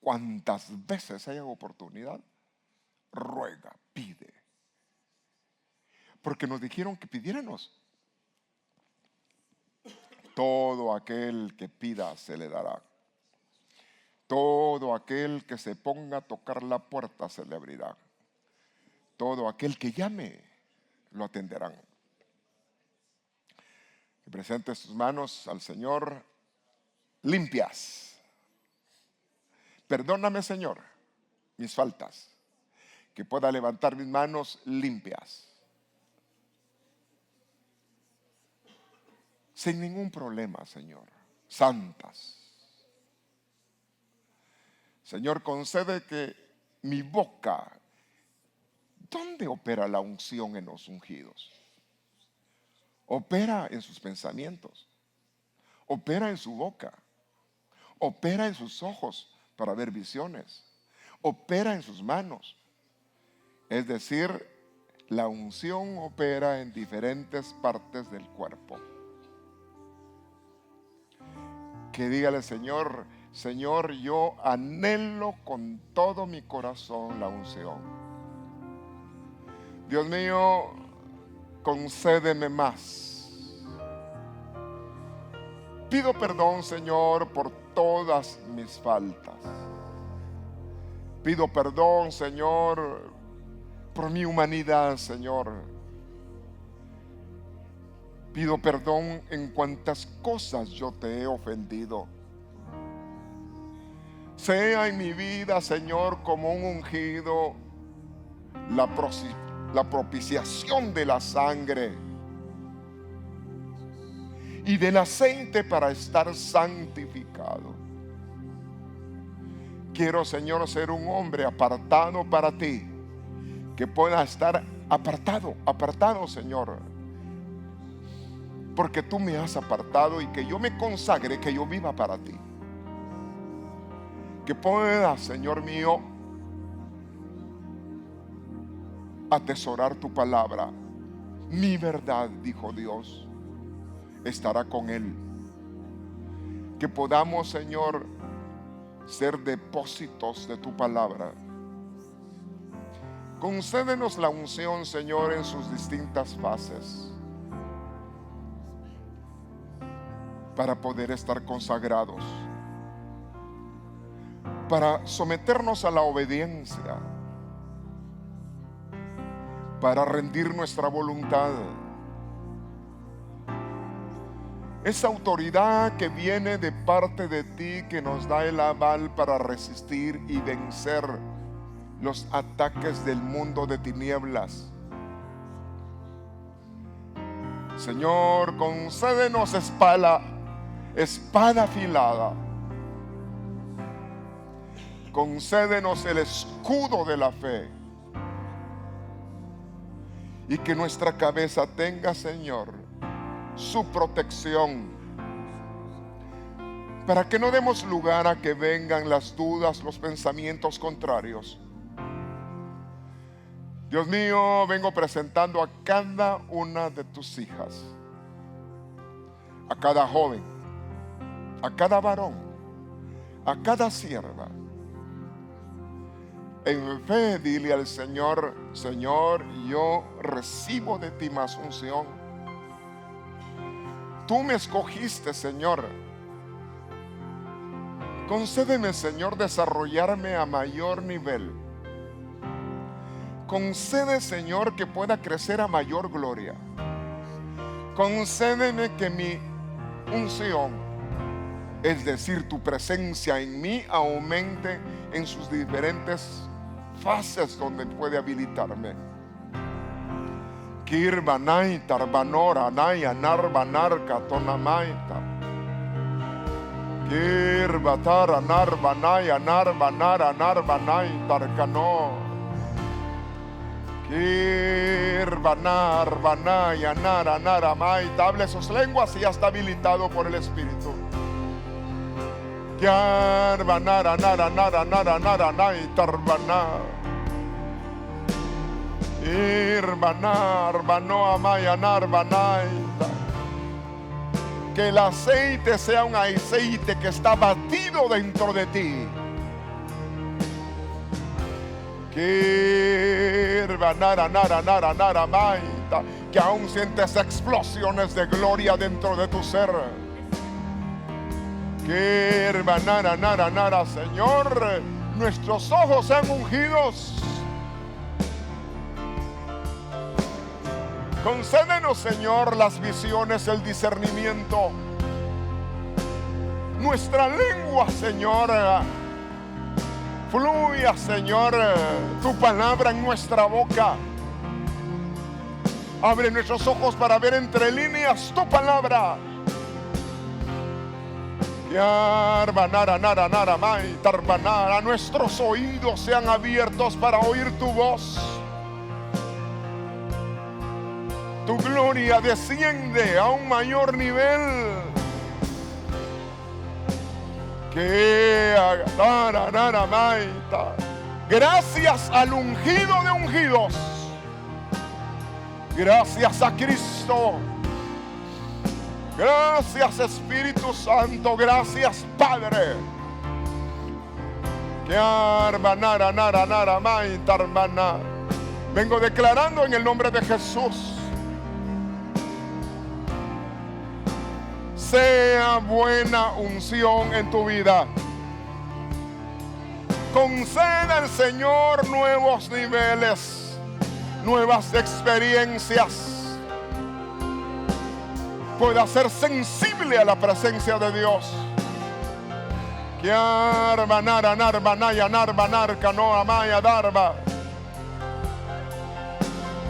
Cuantas veces haya oportunidad, ruega, pide. Porque nos dijeron que pidiéramos. Todo aquel que pida se le dará. Todo aquel que se ponga a tocar la puerta se le abrirá. Todo aquel que llame lo atenderán. Que presentes tus manos al Señor limpias. Perdóname, Señor, mis faltas. Que pueda levantar mis manos limpias. Sin ningún problema, Señor. Santas. Señor, concede que mi boca, ¿dónde opera la unción en los ungidos? Opera en sus pensamientos. Opera en su boca. Opera en sus ojos para ver visiones. Opera en sus manos. Es decir, la unción opera en diferentes partes del cuerpo. Que dígale, Señor, Señor, yo anhelo con todo mi corazón la unción. Dios mío, concédeme más. Pido perdón, Señor, por todas mis faltas. Pido perdón, Señor, por mi humanidad, Señor. Pido perdón en cuantas cosas yo te he ofendido. Sea en mi vida, Señor, como un ungido, la propiciación de la sangre y del aceite para estar santificado. Quiero, Señor, ser un hombre apartado para ti, que pueda estar apartado, Señor, porque tú me has apartado, y que yo me consagre, que yo viva para ti. Que pueda, Señor mío, atesorar tu palabra. Mi verdad, dijo Dios, estará con él. Que podamos, Señor, ser depósitos de tu palabra. Concédenos la unción, Señor, en sus distintas fases, para poder estar consagrados, para someternos a la obediencia, para rendir nuestra voluntad. Esa autoridad que viene de parte de ti, que nos da el aval para resistir y vencer los ataques del mundo de tinieblas. Señor, concédenos espada afilada. Concédenos el escudo de la fe, y que nuestra cabeza tenga, Señor, su protección, para que no demos lugar a que vengan las dudas, los pensamientos contrarios. Dios mío, vengo presentando a cada una de tus hijas, a cada joven, a cada varón, a cada sierva. En fe, dile al Señor: Señor, yo recibo de ti más unción. Tú me escogiste, Señor. Concédeme, Señor, desarrollarme a mayor nivel. Concede, Señor, que pueda crecer a mayor gloria. Concédeme que mi unción, es decir, tu presencia en mí, aumente en sus diferentes fases donde puede habilitarme. Kirbanay, Tarbanora, Naya, Narbanarca, Tonamaita. Kirbatara, Narbanaya, Narbanara, Narbanay, Tarcano. Kirbanar, Banaya, Nara, Naramaita. Hable sus lenguas y ya está habilitado por el Espíritu. Kirbanara, Nara, Nara, Nara, Nara, Nay, Tarbanar. Irbanar, Banoa, Mayanar, Banaita. Que el aceite sea un aceite que está batido dentro de ti. Que Irbanara, Nara, Nara, Nara, Maita. Que aún sientes explosiones de gloria dentro de tu ser. Que Irbanara, Nara, Nara, Señor, nuestros ojos sean ungidos. Concédenos, Señor, las visiones, el discernimiento. Nuestra lengua, Señor, fluya, Señor, tu palabra en nuestra boca. Abre nuestros ojos para ver entre líneas tu palabra. A nuestros oídos sean abiertos para oír tu voz. Tu gloria desciende a un mayor nivel. Gracias al ungido de ungidos. Gracias a Cristo. Gracias, Espíritu Santo. Gracias, Padre. Vengo declarando en el nombre de Jesús: sea buena unción en tu vida. Conceda al Señor nuevos niveles, nuevas experiencias. Pueda ser sensible a la presencia de Dios.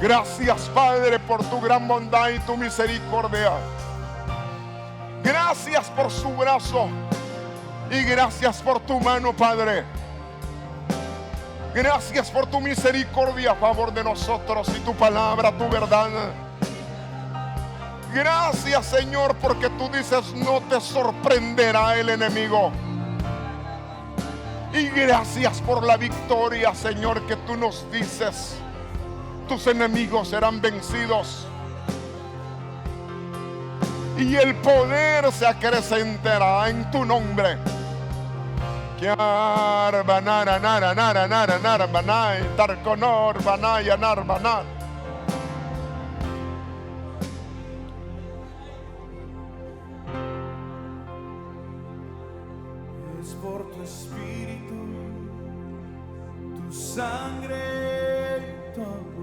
Gracias, Padre, por tu gran bondad y tu misericordia. Gracias por su brazo y gracias por tu mano, Padre. Gracias por tu misericordia a favor de nosotros y tu palabra, tu verdad. Gracias, Señor, porque tú dices no te sorprenderá el enemigo. Y gracias por la victoria, Señor, que tú nos dices. Tus enemigos serán vencidos y el poder se acrecentará en tu nombre. Es por tu espíritu, tu sangre, tu amor.